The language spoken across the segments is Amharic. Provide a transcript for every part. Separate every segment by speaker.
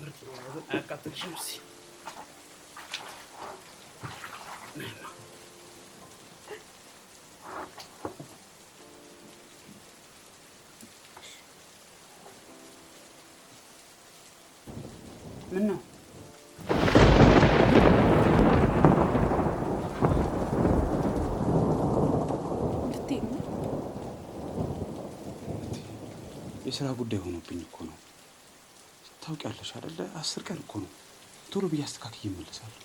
Speaker 1: አያቃጥልሽም? ምን ነው የሥራ ጉዳይ ሆኖብኝ እኮ ነው። ታውቂያለሽ አይደለ? 10 ቀን እኮ ነው። ቶሎ ብዬ አስተካክዬ እመለሳለሁ።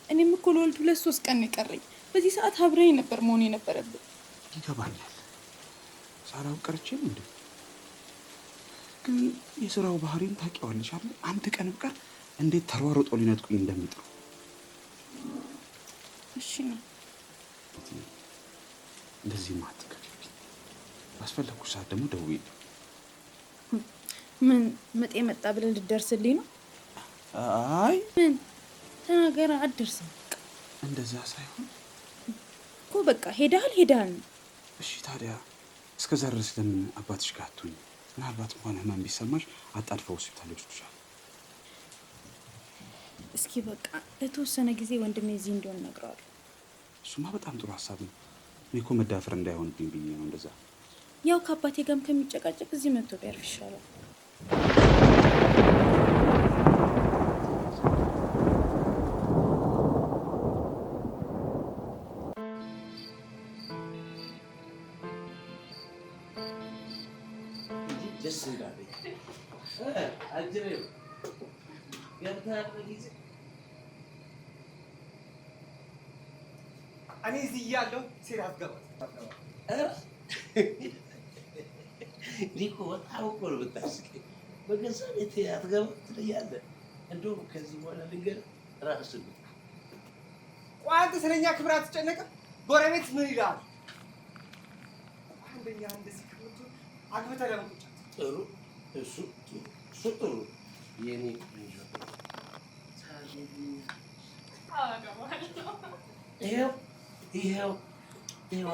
Speaker 2: እኔም እኮ ለወልድ 2-3 ቀን የቀረኝ። በዚህ ሰዓት አብረኝ ነበር መሆን የነበረብን።
Speaker 1: ይገባኛል። ሳላውቅ ቀርቼ ነው እንዴ? ግን የሥራው ባህሪን ታውቂዋለሽ አይደል? አንድ ቀን ብቀር እንዴት ተሯሩጦ ሊነጥቁኝ እንደሚጥሩ።
Speaker 2: እሺ ነው።
Speaker 1: እንደዚህ ማትከፍልኝ። ባስፈለኩሽ ሰዓት ደግሞ ደውዪልኝ።
Speaker 2: ምን መጤ መጣ ብለህ ልትደርስልኝ ነው?
Speaker 1: አይ
Speaker 2: ምን ተናገር። አትደርስም።
Speaker 1: እንደዛ ሳይሆን
Speaker 2: እኮ በቃ ሄዳል ነው።
Speaker 1: እሺ ታዲያ እስከዛ ድረስ ለምን አባትሽ ጋር አትሆኝ? ምናልባት እንኳን ህመም ቢሰማሽ አጣድፈው ሆስፒታል ይወስዱሻል።
Speaker 2: እስኪ በቃ ለተወሰነ ጊዜ ወንድሜ እዚህ እንዲሆን እነግረዋለሁ።
Speaker 1: እሱማ በጣም ጥሩ ሀሳብ ነው። እኔ እኮ መዳፈር እንዳይሆንብኝ ብዬ ነው እንደዛ።
Speaker 2: ያው ከአባቴ ጋርም ከሚጨቃጨቅ እዚህ መጥቶ ቢያርፍ ይሻላል።
Speaker 3: እኔ እዚህ እያለሁ ሴት አትገባም።
Speaker 4: ኒኮ በጣም እኮ ነው የምታስቀኝ። በገዛ ቤት አትገባም ትለኛለህ። እንደውም ከዚህ በኋላ ልንገርህ እራስህ ነው።
Speaker 3: ቆይ አንተ ስለኛ ክብር አትጨነቅም? ጎረቤት ምን ይላል? አንደኛ እንደዚህ ክብርቱ አግብተህ ለምን ቁጭ
Speaker 4: ጥሩ እሱ ጥሩ የኔ ይኸው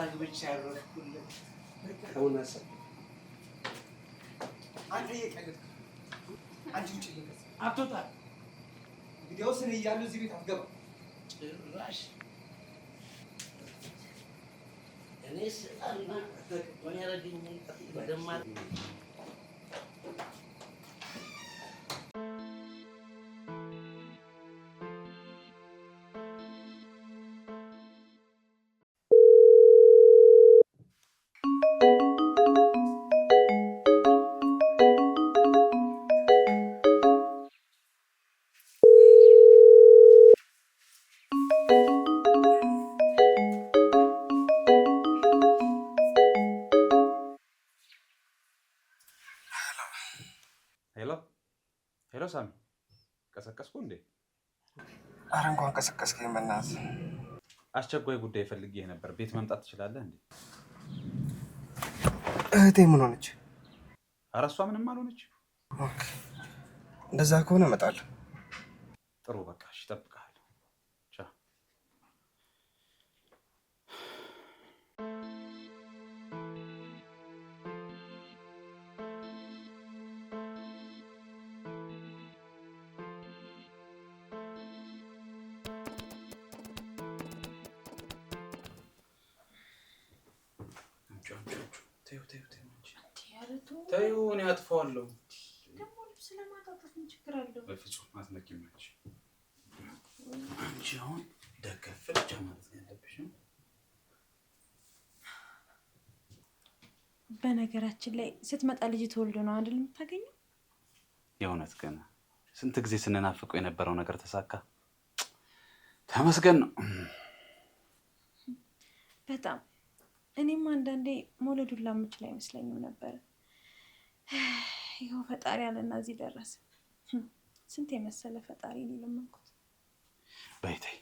Speaker 4: አግብቼ ያረፍኩለት አሁን አሰብ
Speaker 3: አንተ እየቀለድክ አንቺ ውጭ ልንከስ
Speaker 4: አትወጣም።
Speaker 3: እንግዲያውስ እኔ እያለሁ እዚህ ቤት አትገባም
Speaker 4: ጭራሽ። እኔ ስጣና ምን ያረገኝ በደማር
Speaker 1: ሄሎ ሳሚ፣ ቀሰቀስኩ እንዴ?
Speaker 3: ኧረ እንኳን ቀሰቀስከኝ በእናትህ።
Speaker 1: አስቸኳይ ጉዳይ ፈልጌህ ነበር። ቤት መምጣት ትችላለህ እንዴ?
Speaker 3: እህቴ ምን ሆነች?
Speaker 1: ኧረ እሷ ምንም አልሆነች።
Speaker 3: ኦኬ፣ እንደዛ ከሆነ እመጣለሁ።
Speaker 1: ጥሩ በቃ እሺ፣ እጠብቅሃለሁ። ቻው። ተይው፣ እኔ አጥፈዋለሁ።
Speaker 2: ደግሞ ልብስ ለማጣጣፍ ምን ችግር አለው?
Speaker 1: በፍጹም አትነኪም አንቺ። አንቺ አሁን ደገፍ ብቻ ማለት ነው ያለብሽ።
Speaker 2: በነገራችን ላይ ስትመጣ ልጅ ተወልዶ ነው አይደል የምታገኘው?
Speaker 1: የእውነት ገና ስንት ጊዜ ስንናፍቀው የነበረው ነገር ተሳካ። ተመስገን ነው።
Speaker 2: በጣም እኔም አንዳንዴ መውለዱን ላምችል አይመስለኝም ነበር። ይኸው ፈጣሪ አለና እዚህ ደረሰ። ስንት የመሰለ ፈጣሪ ሊለመንኩት።
Speaker 1: በይተይ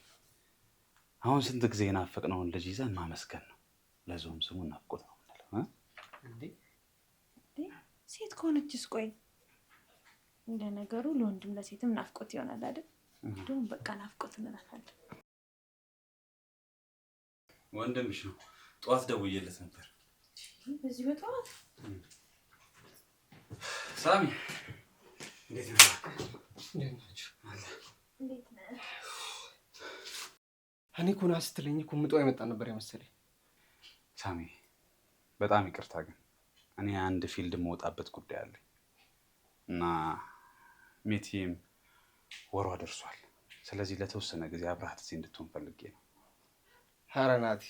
Speaker 1: አሁን ስንት ጊዜ የናፈቅነውን ልጅ ይዘን ማመስገን ነው። ለዞም ስሙ ናፍቆት ነው የምንለው
Speaker 2: እንዴ? ሴት ከሆነችስ ቆይ እንደ ነገሩ ለወንድም ለሴትም ናፍቆት ይሆናል አይደል? እንደውም በቃ ናፍቆት እንላለን።
Speaker 1: ወንድምሽ ነው። ጠዋት ደውዬለት ነበር።
Speaker 2: በዚህ በጠዋት
Speaker 1: ሳሚ
Speaker 3: እኔ እኮ ና ስትለኝ እኮ ምጧ የመጣ ነበር የመሰለኝ።
Speaker 1: ሳሚ በጣም ይቅርታ፣ ግን እኔ አንድ ፊልድ መውጣበት ጉዳይ አለኝ እና ሜቲም ወሯ ደርሷል። ስለዚህ ለተወሰነ ጊዜ አብረሃት እዚህ እንድትሆን ፈልጌ ነው።
Speaker 3: ኧረ ናቲ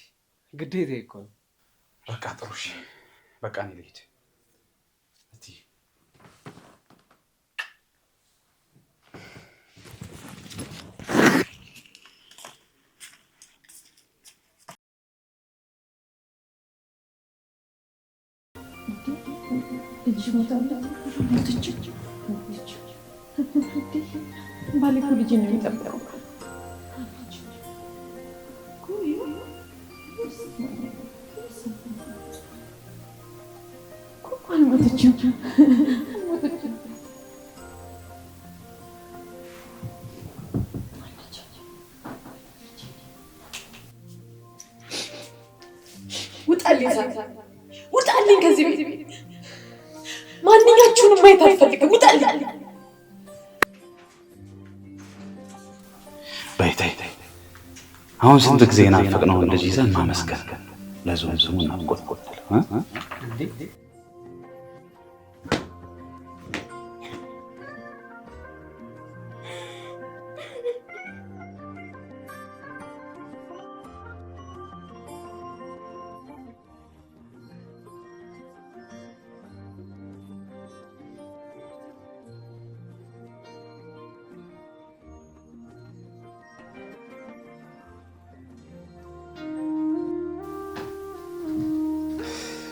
Speaker 3: ግዴታዬ እኮ ነው።
Speaker 1: በቃ ጥሩ እሺ፣ በቃ እኔ ልሂድ።
Speaker 2: ባሌ እኮ ልጅ ነው የሚጠብቀው። አልሞተችም። ውጣልኝ ከዚህ ቤት። ማንኛችሁንም ማየት አልፈልግም። ውጣልኝ።
Speaker 1: በይታይ አሁን ስንት ጊዜ ናፈቅነውን ልጅ ይዘን ማመስገን ለዞን ስሙ እናቆጥቆጥል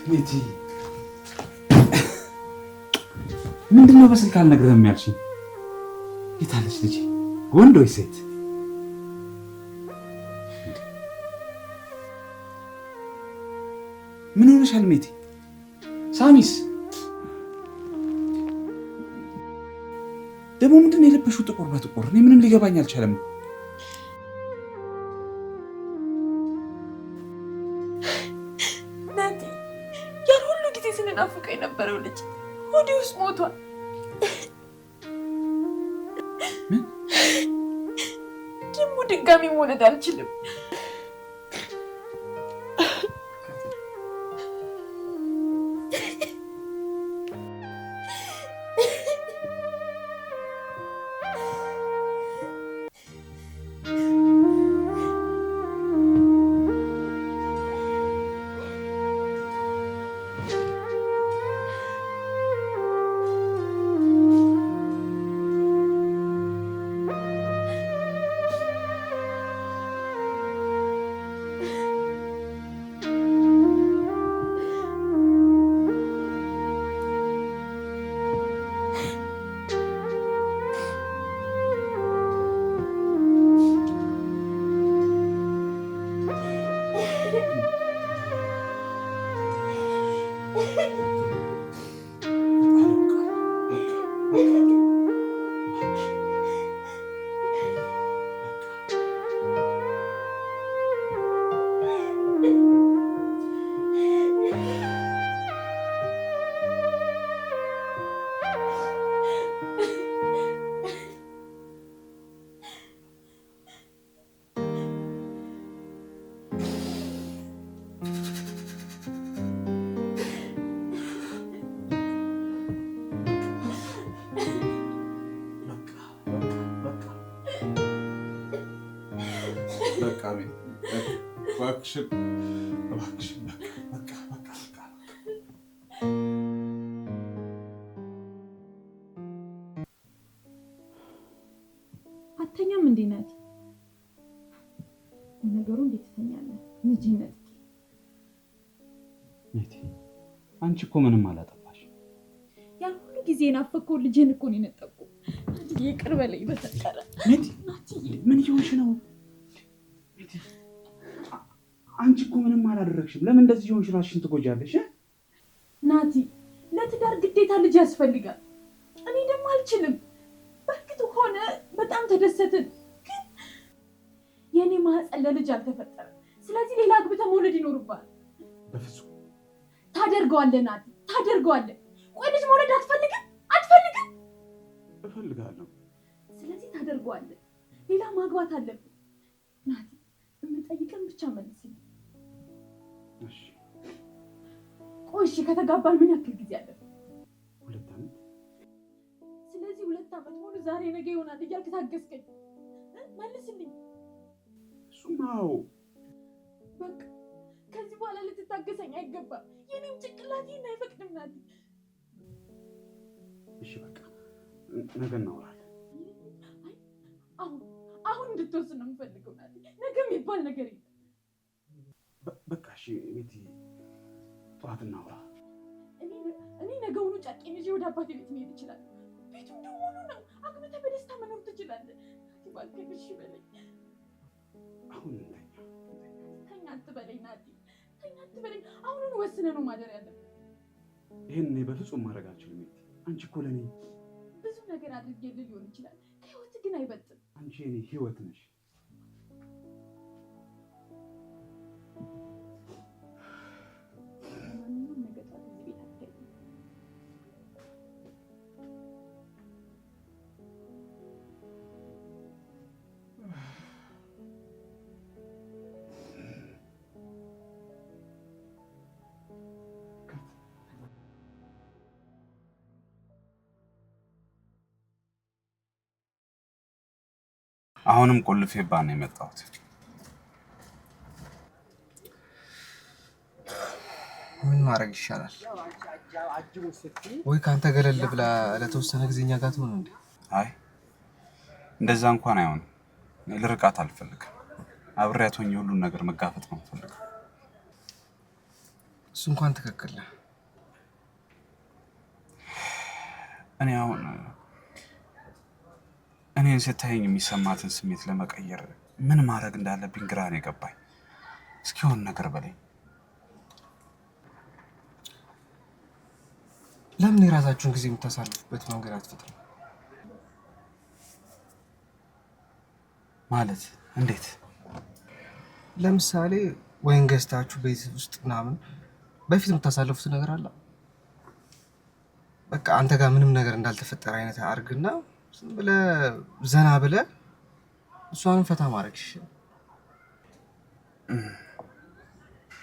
Speaker 1: ሜቲ ምንድነው በስልክ አልነግርህም ያልሽኝ? የት አለች ልጄ? ወንድ ወይ ሴት? ምን ሆነሻል ሜቲ? ሳሚስ ደግሞ ምንድነው የለበሽው ጥቁር በጥቁር? እኔ ምንም ሊገባኝ አልቻለም።
Speaker 2: ናፍቆ የነበረው ልጅ ሆዴ ውስጥ ሞቷል። ደግሞ ድጋሚ መውለድ አልችልም። አተኛም እንዴ ናት? ነገሩ እንዴት ትተኛለህ? ልጅነት
Speaker 1: ሜቲ አንቺ እኮ ምንም አላጠፋሽ።
Speaker 2: ያን ሁሉ ጊዜ ናፈቀው ልጅን እኮ ነው የነጠቁ። ይቅር በለኝ በተቀረ።
Speaker 1: ሜቲ ምን እየሆንሽ ነው? ሜቲ አንቺ እኮ ምንም አላደረግሽም። ለምን እንደዚህ ሆንሽ? ራስሽን ትጎጃለሽ።
Speaker 2: ናቲ ለትዳር ግዴታ ልጅ ያስፈልጋል። እኔ ደግሞ አልችልም። በርግጥ ሆነ በጣም ተደሰትን፣ ግን የኔ ማህፀን ለልጅ አልተፈጠረም። ስለዚህ ሌላ አግብተህ መውለድ ይኖርብሃል።
Speaker 1: በፍጹም
Speaker 2: ታደርገዋለህ ናቲ፣ ታደርገዋለህ። ቆይ ልጅ መውለድ አትፈልግም?
Speaker 1: እፈልጋለሁ።
Speaker 2: ስለዚህ ታደርገዋለህ። ሌላ ማግባት አለብን። ናቲ የምጠይቀን ብቻ መልስልኝ።
Speaker 1: እሺ።
Speaker 2: ቆይ እሺ ከተጋባን ምን ያክል ጊዜ አለ?
Speaker 1: 2 ዓመት።
Speaker 2: ስለዚህ 2 ዓመት ሙሉ ዛሬ ነገ ይሆናል እያልክ ታገስከኝ። መልስልኝ።
Speaker 1: እሱማው
Speaker 2: በቃ ከዚህ በኋላ ልትታገሰኝ አይገባም። የኔም ጭንቅላት ይህን አይፈቅድም ናቲ።
Speaker 1: እሺ በቃ ነገ እናወራለን።
Speaker 2: አሁን እንድትወስን ነው የምፈልገው ናቲ። ነገ የሚባል ነገር የለም።
Speaker 1: በቃ እሺ ቤቲ፣ ጠዋት እናውራ።
Speaker 2: እኔ ነገውኑ ጨርቄን ይዤ ወደ አባቴ ቤት መሄድ እችላለሁ። ቤቱ እንደሆኑ ነው። አግብተህ በደስታ መኖር ትችላለህ። እባክህ እሺ በለኝ።
Speaker 1: አሁን
Speaker 2: ተኛ አትበለኝ ናቲ፣ ተኛ አትበለኝ። አሁኑን ወስነህ ነው ማደር ያለብን።
Speaker 1: ይሄን እኔ በፍጹም ማድረግ አልችልም። አንቺ እኮ ለእኔ
Speaker 2: ብዙ ነገር አድርጌልህ ሊሆን ይችላል፣ ከህይወት ግን አይበልጥም።
Speaker 1: አንቺ የኔ ህይወት ነሽ።
Speaker 2: ማንኛውም ነገር ጠዋት እዚህ ቤት አትሄድም።
Speaker 1: አሁንም ቆልፌባት ነው የመጣሁት።
Speaker 3: ምን ማድረግ ይሻላል? ወይ ካንተ ገለል ብላ ለተወሰነ ጊዜ እኛ ጋር ትሆን እንዴ?
Speaker 1: አይ እንደዛ እንኳን አይሆንም። ልርቃት አልፈልግም። አብሬያት ሆኜ ሁሉን ነገር መጋፈጥ ነው የምፈልገው።
Speaker 3: እሱ እንኳን ትክክል ነህ።
Speaker 1: እኔ አሁን እኔን ስታየኝ የሚሰማትን ስሜት ለመቀየር ምን ማድረግ እንዳለብኝ ግራ ነው የገባኝ። እስኪ የሆነ ነገር በለኝ።
Speaker 3: ለምን የራሳችሁን ጊዜ የምታሳልፉበት መንገድ አትፈጥሩም?
Speaker 1: ማለት እንዴት?
Speaker 3: ለምሳሌ ወይን ገዝታችሁ ቤት ውስጥ ምናምን በፊት የምታሳልፉት ነገር አለ። በቃ አንተ ጋር ምንም ነገር እንዳልተፈጠረ አይነት አድርግና ዝም ብለህ ዘና ብለህ እሷንም ፈታ ማድረግ ይሻላል።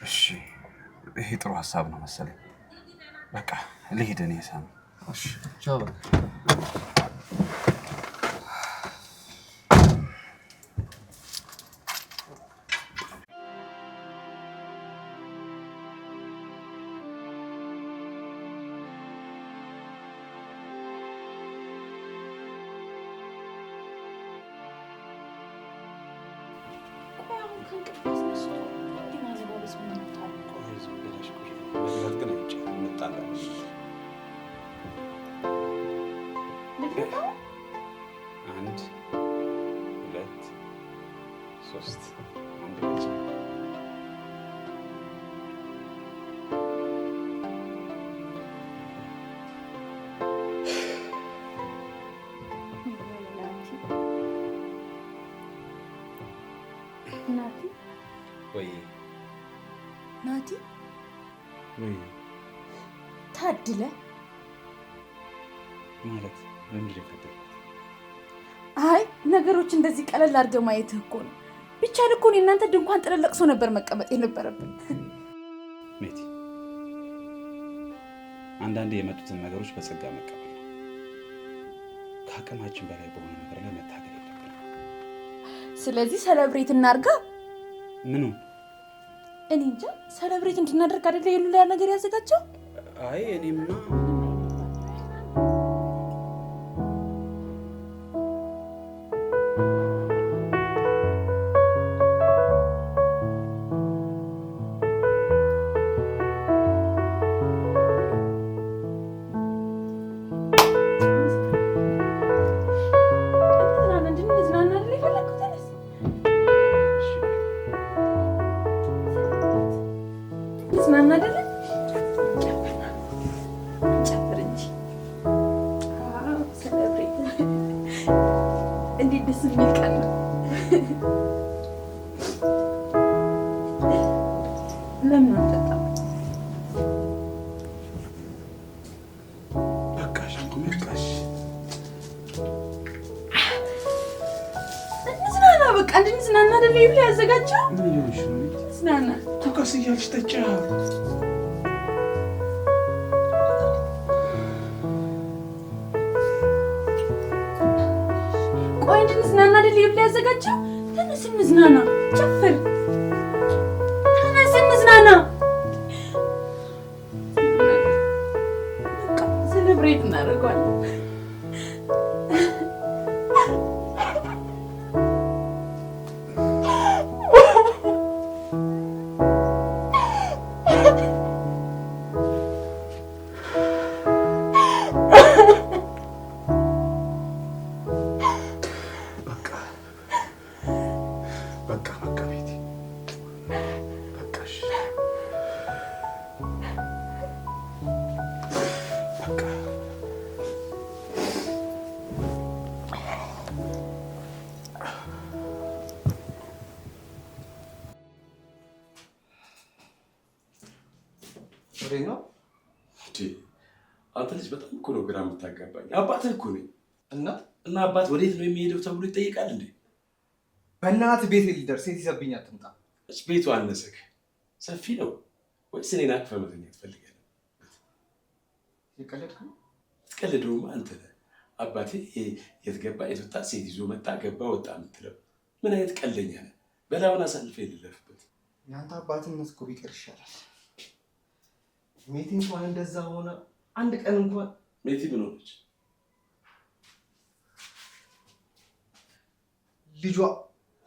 Speaker 1: እሺ ይሄ ጥሩ ሀሳብ ነው መሰለኝ። በቃ ልሂድ እኔ ሳሚ።
Speaker 3: እሺ ቻው በቃ።
Speaker 1: አንድ ሁለት ሶስት አንድ
Speaker 2: ናቲ
Speaker 1: ወይ
Speaker 2: ናቲ
Speaker 1: ወይ
Speaker 2: ታድለ
Speaker 1: ማለት ምንድን ነው?
Speaker 2: አይ ነገሮች እንደዚህ ቀለል አድርገህ ማየትህ እኮ ነው። ብቻ ልኮ እኔ እናንተ ድንኳን ጥለን ለቅሶ ነበር መቀመጥ የነበረብን።
Speaker 1: ሜቲ አንዳንዴ የመጡትን ነገሮች በጸጋ መቀበል ነው። ከአቅማችን በላይ በሆነ ነገር ላይ መታገል የለብንም።
Speaker 2: ስለዚህ ሰለብሬት እናድርጋ።
Speaker 1: ምኑ?
Speaker 2: እኔ እንጃ። ሰለብሬት እንድናደርግ አይደለ የሉላ ነገር ያዘጋጀው?
Speaker 1: አይ እኔማ
Speaker 2: ሊያዘጋጀው
Speaker 1: ምን ይሆንሽ ነው?
Speaker 2: ስናና
Speaker 1: ተቀስ እያልሽ ጠጪ።
Speaker 2: ቆይ እንድንዝናና አይደል ሊያዘጋጀው? ተነስ እንዝናና፣ ጨፍር፣ ተነስ እንዝናና። በቃ ሴሌብሬት እናደርገዋለን።
Speaker 3: ነው
Speaker 4: አንተ ልጅ በጣም እኮ ነው ግራ የምታጋባኝ። አባትህ እኮ ነኝ እና አባት ወዴት ነው የሚሄደው ተብሎ ይጠይቃል እንዴ?
Speaker 3: በእናትህ ቤት ሊደርስ ሴት ይዘብኝ አትምጣ።
Speaker 4: እሺ ቤቱ አነሰክ? ሰፊ ነው ወይስ እኔን አቅፈህ መተኛት ትፈልጋለህ?
Speaker 3: የቀለድክ ነው?
Speaker 4: ትቀልደውማ አንተ ነህ። አባቴ የት ገባ የት ወጣ፣ ሴት ይዞ መጣ ገባ ወጣ የምትለው ምን አይነት ቀልደኛ ነህ? በላውን አሳልፈህ የልለፍበት።
Speaker 3: የአንተ አባትነት እኮ ቢቀር ይሻላል። ሜቲ እንኳን እንደዛ ሆነ አንድ ቀን እንኳን
Speaker 4: ሜቲ ምን ሆነች?
Speaker 3: ልጇ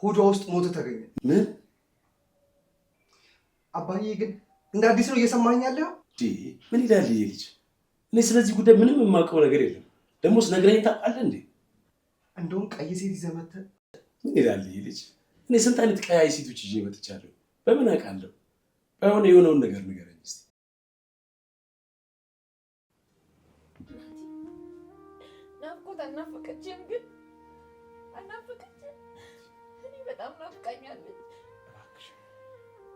Speaker 3: ሆዷ ውስጥ ሞቶ ተገኘ።
Speaker 4: ምን?
Speaker 3: አባዬ ግን እንደ አዲስ ነው እየሰማኝ ያለው።
Speaker 4: ምን ይላል ይሄ ልጅ? እኔ ስለዚህ ጉዳይ ምንም የማውቀው ነገር የለም። ደግሞስ ነግረኸኝ ታውቃለህ እንዴ?
Speaker 3: እንደውም ቀይ ሴት ይዘህ መተህ
Speaker 4: ምን ይላል ይሄ ልጅ? እኔ ስንት አይነት ቀያይ ሴቶች ይዤ መጥቻለሁ። በምን አውቃለሁ? ባይሆን የሆነውን ነገር ንገረኝ እስኪ።
Speaker 2: ናፍቆት አናፈቀችም፣ ግን አናፈቀችም። እኔ በጣም ናፍቃኛለች።
Speaker 1: እባክሽ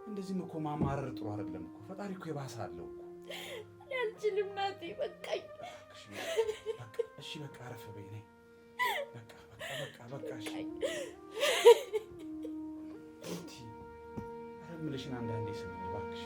Speaker 1: እንደዚህም እኮ ማማረር ጥሩ አይደለም እኮ። ፈጣሪ እኮ የባሰ አለው እኮ።
Speaker 2: እኔ አልችልም ናቴ፣ በቃኝ።
Speaker 1: እሺ በቃ አረፍ በይ ነይ። በቃ እሺ። ኧረ የምልሽን አንዳንዴ ስሚኝ እባክሽ።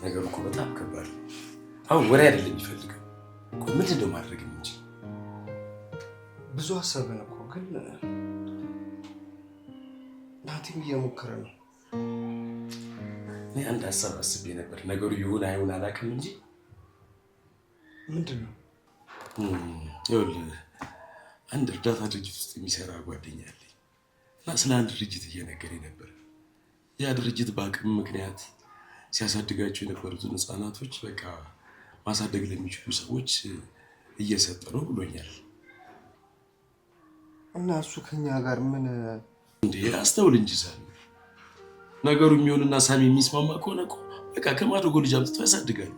Speaker 4: ነገሩ እኮ በጣም ከባድ ነው። አሁን ወሬ አይደለም የሚፈልገው። ምንድን ነው ማድረግ የምንችል?
Speaker 3: ብዙ ሀሳብን እኮ ግን ናቲም እየሞከረ ነው።
Speaker 4: እኔ አንድ ሀሳብ አስቤ ነበር። ነገሩ ይሁን አይሁን አላውቅም እንጂ
Speaker 3: ምንድን ነው?
Speaker 4: ይኸውልህ አንድ እርዳታ ድርጅት ውስጥ የሚሰራ ጓደኛ አለኝ እና ስለ አንድ ድርጅት እየነገረኝ ነበር። ያ ድርጅት በአቅም ምክንያት ሲያሳድጋቸው የነበሩትን ህፃናቶች በቃ ማሳደግ ለሚችሉ ሰዎች እየሰጠ ነው ብሎኛል።
Speaker 3: እና እሱ ከኛ ጋር ምን
Speaker 4: እንዴ? አስተውል እንጂ ሳሚ፣ ነገሩ የሚሆንና ሳሚ የሚስማማ ከሆነ እኮ በቃ ከማድረጎ ልጅ አምጥተው ያሳድጋሉ።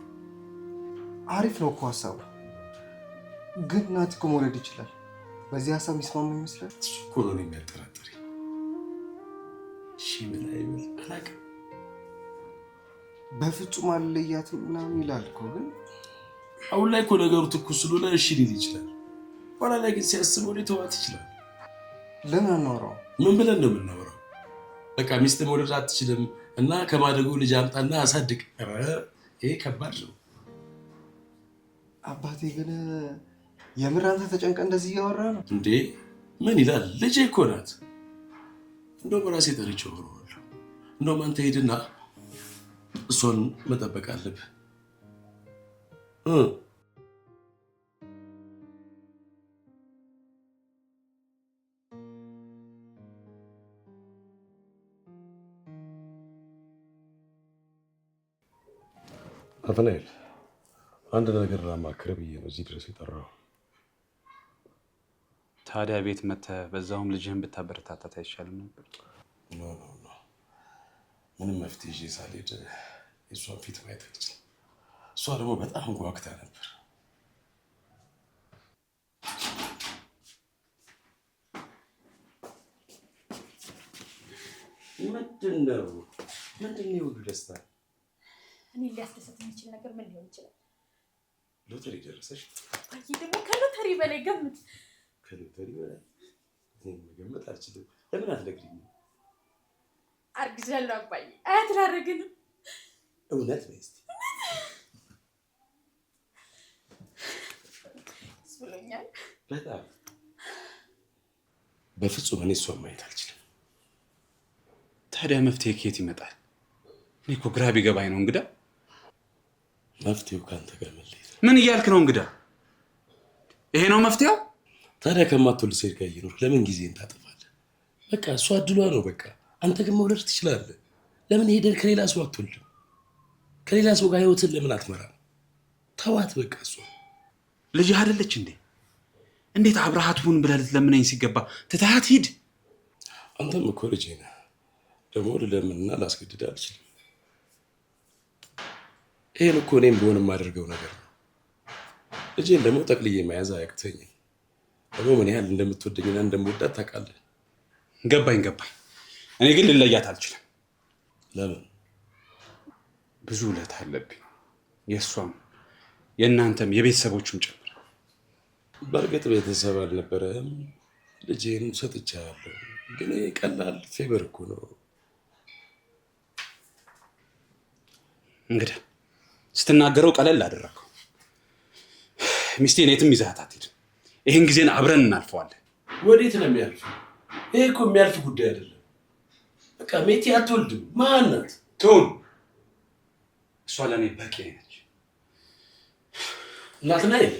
Speaker 3: አሪፍ ነው እኮ ሀሳቡ። ግን ናቲ እኮ መውለድ ይችላል። በዚህ ሀሳብ የሚስማማ ይመስላል።
Speaker 4: እሱ እኮ ነው የሚያጠራጥረኝ። እሺ ምን አይበል አላውቅም።
Speaker 3: በፍጹም አልለያትም ምናምን ይላል እኮ። ግን
Speaker 4: አሁን ላይ እኮ ነገሩ ትኩስ ስለሆነ እሺ ሊል ይችላል። ኋላ ላይ ግን ሲያስበው ሊተዋት ይችላል።
Speaker 3: ለምን አናወራው?
Speaker 4: ምን ብለን ነው የምናወራው? በቃ ሚስት መውለድ አትችልም እና ከማደጎ ልጅ አምጣና አሳድግ። ይሄ ከባድ ነው።
Speaker 3: አባቴ ግን የምር አንተ ተጨንቀ እንደዚህ እያወራ ነው
Speaker 4: እንዴ? ምን ይላል? ልጄ እኮ ናት። እንደውም በራሴ ጠርቼ ወረዋለሁ። እንደውም አንተ ሄድና እሷን መጠበቅ አለብህ። ናትናኤል አንድ ነገር ላማክርህ ብዬ ነው እዚህ ድረስ የጠራው።
Speaker 1: ታዲያ ቤት መተህ በዛውም ልጅህን ብታበረታታት አይሻልም ነበር?
Speaker 4: ኖ ምንም መፍትሄ ይዤ ሳልሄድ የእሷን ፊት ማየት አልችልም። እሷ ደግሞ በጣም ጓግታ ነበር። ምንድን ነው ሁሉ ደስታ?
Speaker 2: እኔ ሊያስደስት የሚችል ነገር ምን ሊሆን ይችላል?
Speaker 4: ሎተሪ ደረሰሽ?
Speaker 2: አይ ደግሞ ከሎተሪ በላይ ገምት።
Speaker 4: ከሎተሪ በላይ እኔ መገመት አልችልም። ለምን አትነግሪኝም?
Speaker 2: አርግዣለሁ አባዬ። አያት ላደርግንም።
Speaker 4: እውነት ነው እስቲ
Speaker 2: ብሎኛል።
Speaker 4: በጣም በፍጹም እኔ እሷን ማየት አልችልም።
Speaker 1: ታዲያ መፍትሄ ከየት ይመጣል? እኔ እኮ ግራ ቢገባኝ ነው እንግዳ።
Speaker 4: መፍትሄው ከአንተ ጋር መለየት ነው።
Speaker 1: ምን እያልክ ነው እንግዳ? ይሄ ነው መፍትሄው?
Speaker 4: ታዲያ ከማትወልድ ሴት ጋር እየኖርክ ለምን ጊዜን ታጠፋለህ? በቃ እሷ እድሏ ነው። በቃ አንተ ግን መውለድ ትችላለህ። ለምን ሄደን ከሌላ ሰው አትወልድም? ከሌላ ሰው ጋር ህይወትን ለምን አትመራም? ተዋት በቃ። እሷ
Speaker 1: ልጅህ አይደለች እንዴ? እንዴት አብረሃት ሁን ብለህ ልትለምነኝ ሲገባ ትተሃት ሂድ?
Speaker 4: አንተም እኮ ልጄ ነህ። ደግሞ ልለምንና ላስገድድ አልችልም። ይሄን እኮ እኔም ቢሆን የማደርገው ነገር ነው። ልጄን ደግሞ ጠቅልዬ መያዝ አያቅተኝም። ደግሞ ምን ያህል እንደምትወደኝና እንደምወዳት ታውቃለህ።
Speaker 1: ገባኝ። እኔ ግን ልለያት አልችልም።
Speaker 4: ለምን?
Speaker 1: ብዙ ውለታ አለብኝ። የእሷም የእናንተም የቤተሰቦቹም ጭምር።
Speaker 4: በእርግጥ ቤተሰብ አልነበረም። ልጄን ሰጥቻለሁ። ግን ቀላል ፌቨር እኮ ነው።
Speaker 1: እንግዲህ ስትናገረው ቀለል አደረገው። ሚስቴን የትም ይዘሃት አትሄድም። ይህን ጊዜን አብረን እናልፈዋለን።
Speaker 4: ወዴት ነው የሚያልፍ? ይሄ እኮ የሚያልፍ ጉዳይ አይደለም። በቃ ሜቴ አትወልድም። ማን ናት?
Speaker 1: ትሁን። እሷ ለእኔ በቂ ነች።
Speaker 4: ናትናኤል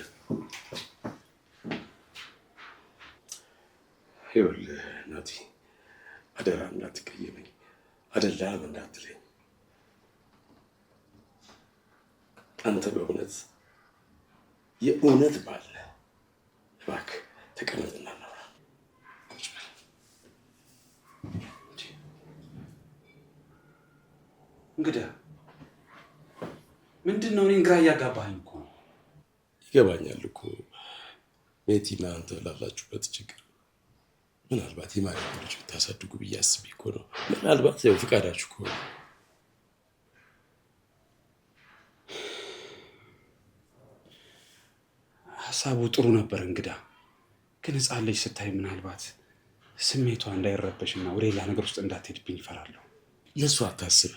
Speaker 4: ይኸውልህ ናቲ፣ አደራ እንዳትቀየመኝ፣ አይደለም እንዳትለኝ። አንተ በእውነት የእውነት ባለ እባክህ ተቀመጥና እናውራ።
Speaker 1: እንግዳ ምንድን ነው? እኔን ግራ እያጋባኸኝ እኮ ነው።
Speaker 4: ይገባኛል እኮ ሜቲና አንተ ላላችሁበት ችግር ምናልባት የማርያም ልጅ ብታሳድጉ ብዬ አስቤ እኮ ነው። ምናልባት ያው ፍቃዳችሁ ከሆነ
Speaker 1: ሀሳቡ ጥሩ ነበር እንግዳ። ግን ሕፃን ልጅ ስታይ ምናልባት ስሜቷ እንዳይረበሽና ወደ ሌላ ነገር ውስጥ እንዳትሄድብኝ ይፈራለሁ።
Speaker 4: ለእሱ አታስብ።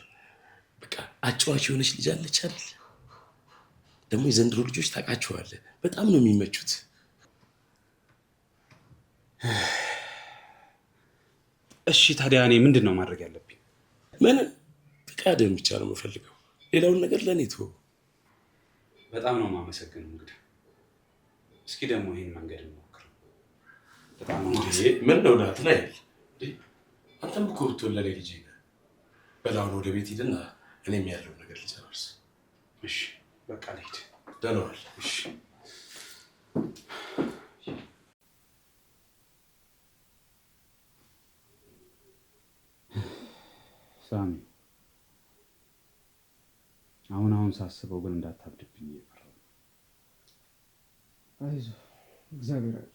Speaker 4: በቃ አጫዋች የሆነች ልጅ አለች አይደል? ደግሞ የዘንድሮ ልጆች ታውቃቸዋለህ፣ በጣም ነው የሚመቹት።
Speaker 1: እሺ ታዲያ እኔ ምንድን ነው ማድረግ ያለብኝ?
Speaker 4: ምን ፍቃድህን ብቻ ነው የምፈልገው። ሌላውን ነገር ለእኔ ተወው።
Speaker 1: በጣም ነው የማመሰግነው እንግዳ። እስኪ ደግሞ ይህን መንገድ እንሞክር። በጣም ነው
Speaker 4: ምን ነው ናትናኤል፣ አንተም እኮ ብትሆን ለእኔ ልጄ ነህ። በላውን ወደ ቤት ሂድና እኔም ያለውን ነገር ልጨርስ።
Speaker 1: እሺ በቃ ልሂድ።
Speaker 4: ደህና ዋል።
Speaker 1: እሺ ሳሚ፣ አሁን ሳስበው ግን እንዳታብድብኝ እየፈራሁ ነው።
Speaker 3: አይዞህ፣ እግዚአብሔር አለ።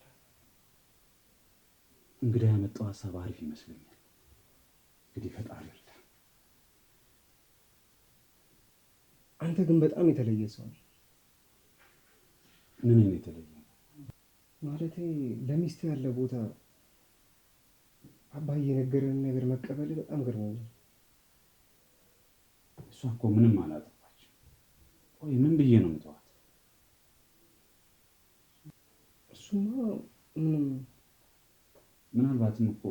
Speaker 1: እንግዳ ያመጣው ሀሳብ አሪፍ ይመስለኛል። እንግዲህ ፈጣሪ ይርዳ።
Speaker 3: አንተ ግን በጣም የተለየ ሰው ነህ።
Speaker 1: ምን ነው የተለየ?
Speaker 3: ማለቴ ለሚስት ያለ ቦታ፣ አባዬ የነገረን ነገር መቀበል በጣም ገርሞኛል።
Speaker 1: እሷ እኮ ምንም አላጠፋችም። ቆይ ምን ብዬ ነው የምተዋት?
Speaker 3: እሱማ
Speaker 1: ምናልባትም እኮ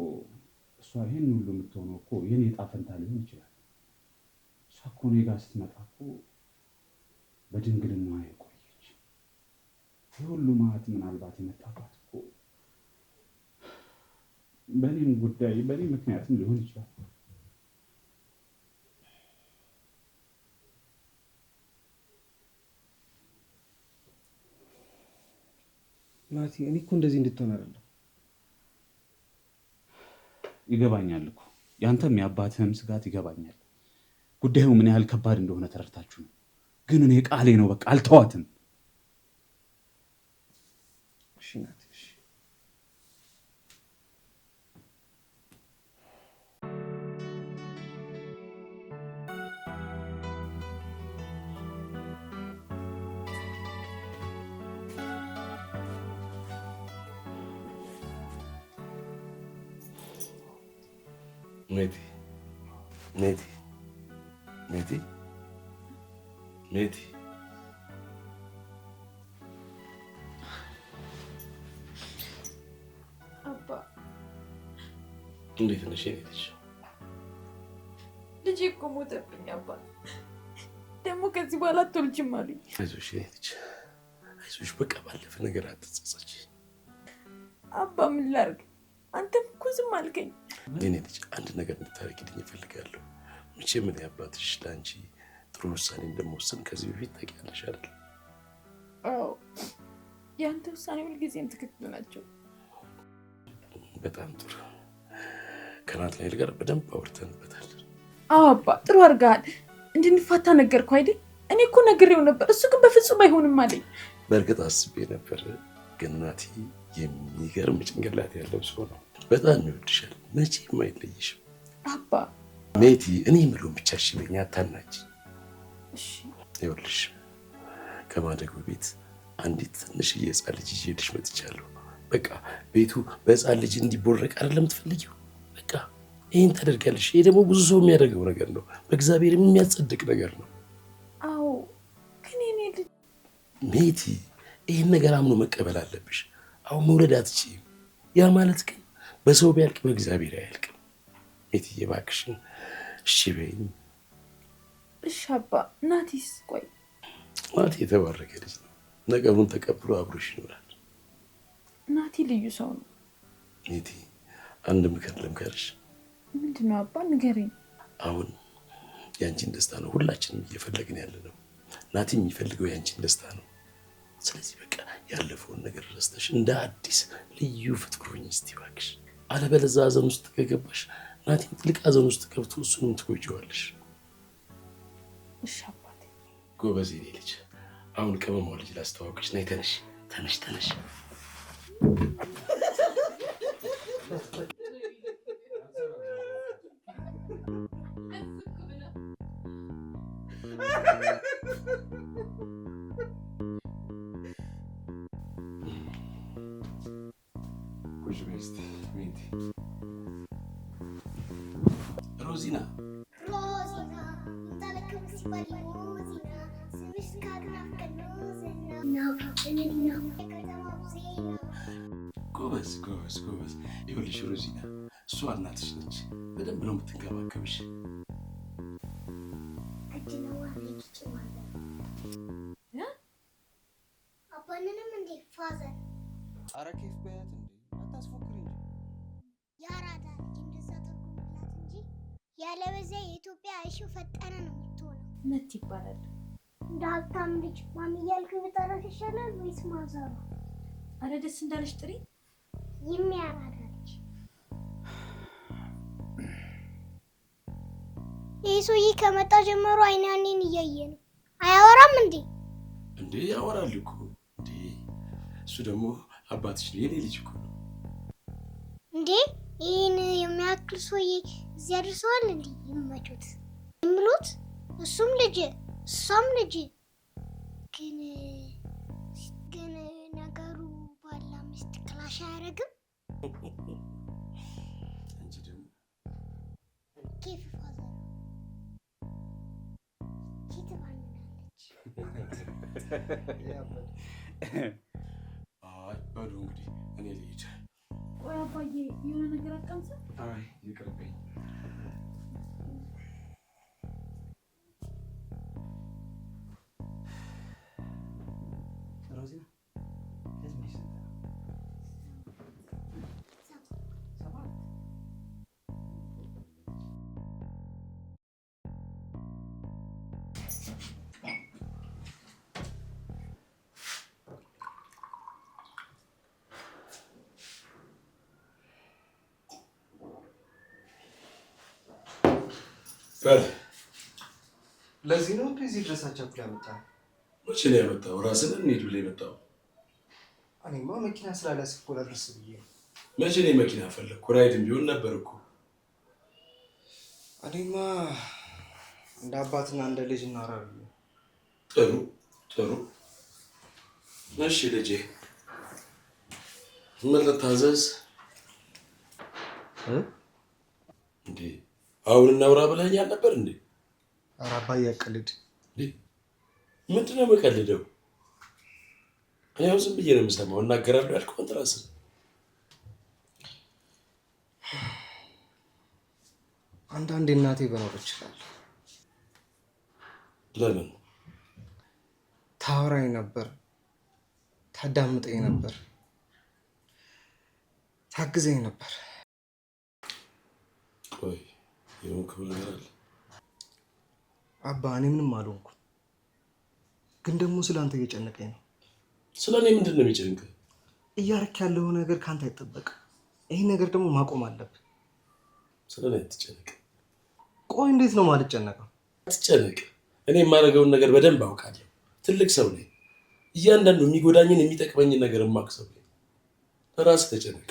Speaker 1: እሷ ይሄን ሁሉ የምትሆነው እኮ የኔ ዕጣ ፈንታ ሊሆን ይችላል። እሷ እኮ እኔ ጋር ስትመጣ እኮ በድንግልናዋ የቆየች የሁሉ ማዕት ምናልባት የመጣባት እኮ በእኔም ጉዳይ በእኔ ምክንያትም ሊሆን ይችላል።
Speaker 3: ናቲ፣ እኔ እኮ እንደዚህ እንድትሆን አይደለም።
Speaker 1: ይገባኛል እኮ ያንተም የአባትህም ስጋት ይገባኛል። ጉዳዩ ምን ያህል ከባድ እንደሆነ ተረድታችሁ ነው። ግን እኔ ቃሌ ነው፣ በቃ አልተዋትም።
Speaker 3: እሺ ናቲ፣ እሺ።
Speaker 4: ሜቲ ሜቲ ሜቲ ሜቲ
Speaker 2: አባ
Speaker 4: እንዴት ነሽ? የኔ ልጅ
Speaker 2: ልጄ እኮ ሞተብኝ አባ። ደግሞ ከዚህ በኋላ አትወልጂም አሉኝ።
Speaker 4: አይዞሽ የኔ ልጅ አይዞሽ፣ በቃ ባለፈ ነገር አትጸጸች።
Speaker 2: አባ ምን ላድርግ? አንተም እኮ ዝም አልከኝ።
Speaker 4: የኔ ልጅ አንድ ነገር እንድታረጊልኝ እፈልጋለሁ። መቼም እኔ አባትሽ ለአንቺ ጥሩ ውሳኔ እንደምወስን ከዚህ በፊት ታውቂያለሽ አይደል?
Speaker 2: አዎ፣ የአንተ ውሳኔ ሁልጊዜም ትክክል ናቸው።
Speaker 4: በጣም ጥሩ። ከናትናኤል ጋር በደንብ አውርተንበታል።
Speaker 2: አዎ አባ፣ ጥሩ አድርገሃል። እንድንፋታ ነገርኩህ አይደል? እኔ እኮ ነግሬው ነበር፣ እሱ ግን በፍጹም አይሆንም አለኝ።
Speaker 4: በእርግጥ አስቤ ነበር፣ ግን ናቲ የሚገርም ጭንቅላት ያለው ሰው ነው። በጣም ይወድሻል፣ መቼም አይለይሽም።
Speaker 2: አባ
Speaker 4: ሜቲ፣ እኔ የምለውን ብቻ እሺ በይኝ፣ አታናጂ።
Speaker 2: እሺ
Speaker 4: ይኸውልሽ ከማደጉ ቤት አንዲት ትንሽዬ ሕፃን ልጅ ይዤልሽ መጥቻለሁ። በቃ ቤቱ በሕፃን ልጅ እንዲቦረቅ አይደለም ትፈልጊው? በቃ ይህን ታደርጋለሽ። ይሄ ደግሞ ብዙ ሰው የሚያደርገው ነገር ነው፣ በእግዚአብሔር የሚያጸድቅ ነገር ነው።
Speaker 2: አዎ፣ ግን የኔ ልጅ
Speaker 4: ሜቲ፣ ይህን ነገር አምኖ መቀበል አለብሽ። አሁን መውለድ አትችይም። ያ ማለት ግን በሰው ቢያልቅ በእግዚአብሔር አያልቅም። ሜቲ እባክሽን እሺ በይኝ።
Speaker 2: እሺ አባ። ናቲስ? ቆይ
Speaker 4: ናቲ የተባረከ ልጅ ነው። ነገሩን ተቀብሎ አብሮሽ ይኖራል።
Speaker 2: ናቲ ልዩ ሰው ነው።
Speaker 4: ሜቲ አንድ ምክር ልምከርሽ።
Speaker 2: ምንድን ነው አባ? ንገረኝ።
Speaker 4: አሁን የአንቺን ደስታ ነው ሁላችንም እየፈለግን ያለ ነው። ናቲ የሚፈልገው የአንቺን ደስታ ነው። ስለዚህ በቃ ያለፈውን ነገር ረስተሽ እንደ አዲስ ልዩ ፍጡር ሁኚ እስቲ እባክሽ። አለበለዚያ ሐዘን ውስጥ ከገባሽ ናቲም ትልቅ ሐዘን ውስጥ ገብቶ እሱንም ትጎጂዋለሽ።
Speaker 2: እሺ አባቴ።
Speaker 4: ጎበዝ የኔ ልጅ። አሁን ቅመሟ ልጅ ላስተዋወቅሽ። ነይ ተነሽ፣ ተነሽ፣ ተነሽ። ቁጭ በይ እስቲ ሜቲ። ሮዚና ጎበዝ ጎበዝ ጎበዝ። ይኸውልሽ ሮዚና፣ እሷ እናትሽ ነች። በደንብ ነው የምትንከባከብሽ።
Speaker 5: አባንንም እንዴ ፋዘር
Speaker 3: ኧረ ኬፍ በያት እንዴ፣ አታስፎክሪ እንጂ።
Speaker 5: የአራዳ ልጅ እንደዛ ተርጉምላት እንጂ ያለበዚያ የኢትዮጵያ አይሹ ፈጠነ ነው የምትሆነው።
Speaker 2: ነት ይባላል።
Speaker 5: እንደ ሀብታም ልጅ ማሚ እያልክ ብጠራት ይሻላል ወይስ ማዘሯ?
Speaker 2: አረ ደስ እንዳለሽ ጥሪ።
Speaker 5: የሚያራዳ ልጅ። ይህ ሰውዬ ከመጣ ጀምሮ አይኔ እኔን እያየ ነው። አያወራም እንዴ?
Speaker 4: እንዴ ያወራል እኮ እንዴ። እሱ ደግሞ አባትሽ ነው፣ የኔ ልጅ እኮ ነው።
Speaker 5: እንዴ ይህን የሚያክል ሰውዬ እዚህ ያደርሰዋል እንዴ? ይመቹት የሚሉት እሱም ልጅ እሷም ልጅ። ግን ነገሩ ባላ ሚስት ክላሽ አያደርግም።
Speaker 4: አንቺ ደግሞ
Speaker 5: ኬፍ ፋዘር ኪት ባንናለች።
Speaker 4: አይ በሉ እንግዲህ እኔ ልሂድ።
Speaker 2: ቆይ አባዬ፣ የሆነ ነገር አቀምሰ።
Speaker 4: አይ ይቅርብኝ።
Speaker 1: ሮዚና ለትንሽ ሰባት
Speaker 3: ለዚህ ነው እንደዚህ ድረስ አቻኩል ያመጣው።
Speaker 4: መቼ ነው ያመጣው? ራስን እንሂድ ብለህ የመጣው?
Speaker 3: እኔማ መኪና ስላላስኩ ላድርስ ብዬ ነው።
Speaker 4: መቼ ነው መኪና ፈለግኩ? ራይድም ቢሆን ነበር እኮ።
Speaker 3: እኔማ እንደ አባትና እንደ ልጅ እናወራ ብዬ።
Speaker 4: ጥሩ ጥሩ። እሺ ልጄ ምን ልታዘዝ? እንዴ አሁን እናውራ ብለኸኝ አልነበር እንዴ?
Speaker 3: ኧረ አባዬ አትቀልድ።
Speaker 4: ምንድን ነው የምቀልደው? እኔ አሁን ዝም ብዬ ነው የምሰማው። እናገራለሁ ያልከው አንተ ራስህ።
Speaker 3: አንዳንዴ እናቴ በኖር ይችላል።
Speaker 4: ለምን?
Speaker 3: ታወራኝ ነበር፣ ታዳምጠኝ ነበር፣ ታግዘኝ ነበር።
Speaker 4: ቆይ የሆንከው ነገር አለ?
Speaker 3: አባ እኔ ምንም አልሆንኩም፣ ግን ደግሞ ስለ አንተ እየጨነቀኝ ነው።
Speaker 4: ስለ እኔ ምንድን ነው የሚጨንቅህ?
Speaker 3: እያረክ ያለው ነገር ከአንተ አይጠበቅም። ይህን ነገር ደግሞ ማቆም አለብህ።
Speaker 4: ስለ እኔ አትጨነቅ።
Speaker 3: ቆይ እንዴት ነው ማልጨነቀው?
Speaker 4: አትጨነቅ። እኔ የማደርገውን ነገር በደንብ አውቃለሁ። ትልቅ ሰው ነኝ። እያንዳንዱ የሚጎዳኝን የሚጠቅመኝን ነገር የማውቅ ሰው ነኝ። ለራስህ ተጨነቅ።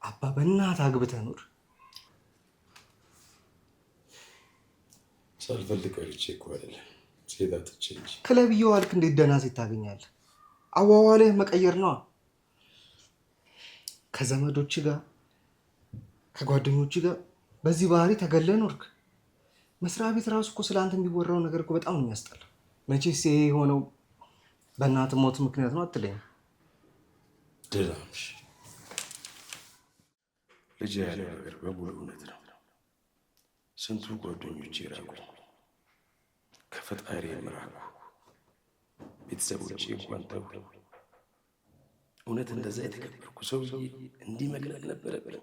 Speaker 3: አባ በእናትህ አግብተህ ኑር።
Speaker 4: ሳልፈልግ ቀርቼ እኮ አይደለም፣ ሴት አጥቼ እንጂ።
Speaker 3: ክለብ እየዋልክ እንዴት ደህና ሴት ታገኛለህ? አዋዋልህ መቀየር ነዋ። ከዘመዶች ጋር ከጓደኞች ጋር በዚህ ባህሪ ተገለህ ኖርክ። መስሪያ ቤት ራሱ እኮ ስለ አንተ የሚወራው ነገር እኮ በጣም ነው የሚያስጠላው። መቼስ ይሄ የሆነው በእናትህ ሞት ምክንያት ነው አትለኝም?
Speaker 4: ድራምሽ ልጅ ያለው ነገር በሙሉ እውነት ነው። ስንቱ ጓደኞቼ ራቁ፣ ከፈጣሪ የምራቁ፣ ቤተሰቦቼ እንኳን ተው። እውነት እንደዛ የተከበርኩ ሰውዬ እንዲህ መግለል ነበረብኝ?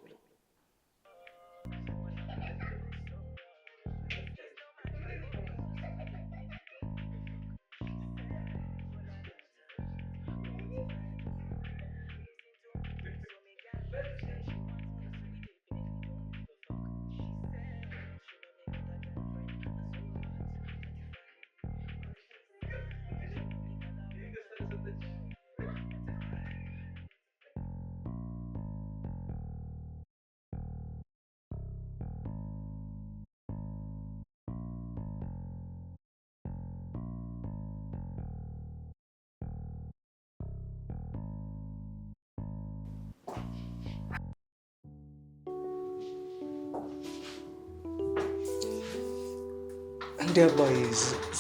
Speaker 3: እንዴ አባዬ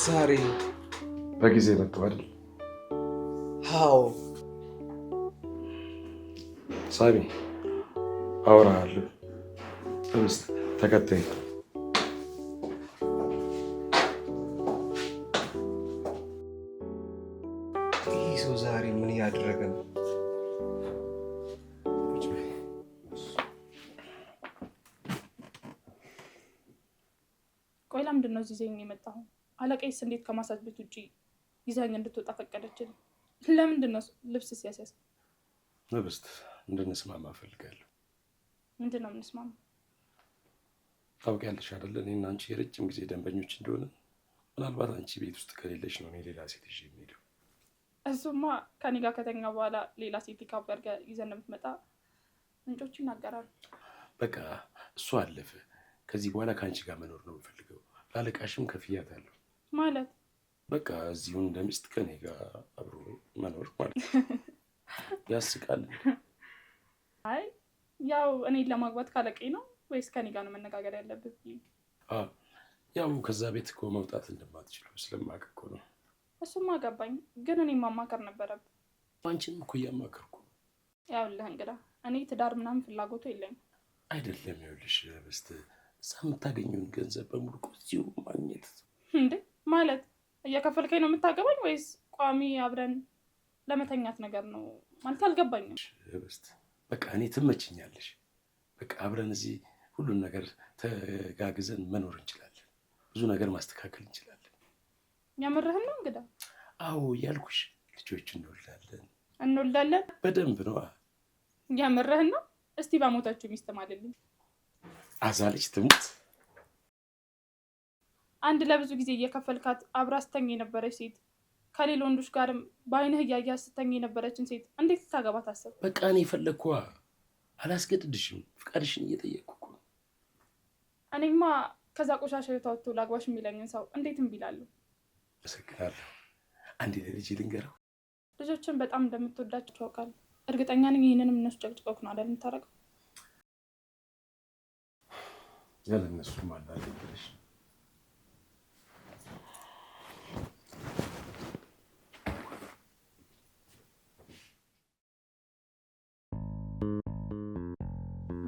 Speaker 3: ዛሬ
Speaker 4: በጊዜ መጣሁ አይደል?
Speaker 3: አዎ
Speaker 4: ሳሚ አወራሃለሁ። እስኪ ተከተይ።
Speaker 3: ይህ ሰው ዛሬ ምን እያደረገ ነው?
Speaker 2: ቆይ ለምንድን ነው እዚህ ይዘኸኝ የመጣኸው? አለቃዬስ እንዴት ከማሳጅ ቤት ውጭ ይዘኸኝ እንድትወጣ ፈቀደችልኝ? ለምንድን ነው ልብስ ሲያስያዝ?
Speaker 4: ንብስት እንድንስማማ እፈልጋለሁ።
Speaker 2: ምንድን ነው የምንስማማ?
Speaker 4: ታውቂያለሽ አይደለ እኔና አንቺ የረጅም ጊዜ ደንበኞች እንደሆነ። ምናልባት አንቺ ቤት ውስጥ ከሌለሽ ነው እኔ ሌላ ሴት ይዤ የምሄደው።
Speaker 2: እሱማ ከኔ ጋር ከተኛ በኋላ ሌላ ሴት ፒካፕ አድርገህ ይዘህ እንደምትመጣ ምንጮች ይናገራሉ።
Speaker 4: በቃ እሱ አለፈ። ከዚህ በኋላ ከአንቺ ጋር መኖር ነው የምፈልገው። ላለቃሽም ከፍያታለሁ።
Speaker 2: ማለት
Speaker 4: በቃ እዚሁ እንደ ሚስት ከኔ ጋር አብሮ መኖር ማለት ያስቃል።
Speaker 2: አይ ያው እኔን ለማግባት ካለቀኝ ነው ወይስ ከኔ ጋር ነው መነጋገር ያለብህ?
Speaker 4: ያው ከዛ ቤት እኮ መውጣት እንደማትችሉ ስለማውቅ እኮ ነው።
Speaker 2: እሱማ ገባኝ፣ ግን እኔ ማማከር ነበረብህ።
Speaker 4: አንቺንም እኮ እያማከርኩ።
Speaker 2: ያውልህ እንግዳ እኔ ትዳር ምናምን ፍላጎቱ የለኝም።
Speaker 4: አይደለም ይኸውልሽ ንብስት፣ እዛ የምታገኘውን ገንዘብ በሙሉ እዚሁ ማግኘት።
Speaker 2: እንዴ ማለት እየከፈልከኝ ነው የምታገባኝ ወይስ ቋሚ አብረን ለመተኛት ነገር ነው? ማለት አልገባኝም።
Speaker 4: ንብስት በቃ እኔ ትመችኛለሽ። በቃ አብረን እዚህ ሁሉን ነገር ተጋግዘን መኖር እንችላለን። ብዙ ነገር ማስተካከል እንችላለን።
Speaker 2: የምርህን ነው እንግዳ?
Speaker 4: አዎ እያልኩሽ፣ ልጆች እንወልዳለን።
Speaker 2: እንወልዳለን?
Speaker 4: በደንብ ነው።
Speaker 2: የምርህን ነው? እስቲ በሞታችሁ ሚስት ማልልኝ።
Speaker 4: አዛልጅ ትሙት።
Speaker 6: አንድ ለብዙ ጊዜ እየከፈልካት አብራ ስተኛ የነበረች ሴት ከሌላ ወንዶች ጋርም በአይንህ እያያት ስተኛ የነበረችን ሴት እንዴት ልታገባ ታሰብ?
Speaker 4: በቃ እኔ የፈለግኳ አላስገድድሽም፣ ፍቃድሽን እየጠየቅኩ እኮ።
Speaker 6: እኔማ ከዛ ቆሻሻ ተወጥቶ ላግባሽ የሚለኝን ሰው እንዴት እምቢ እላለሁ?
Speaker 4: አመሰግናለሁ። አንዴ ለልጄ ልንገረው።
Speaker 6: ልጆችን በጣም እንደምትወዳቸው ያውቃል። እርግጠኛ ነኝ ይህንንም እነሱ ጨቅጭቀውክ ነው አይደል የምታረገው?
Speaker 4: ያለ እነሱም አላደረሽ።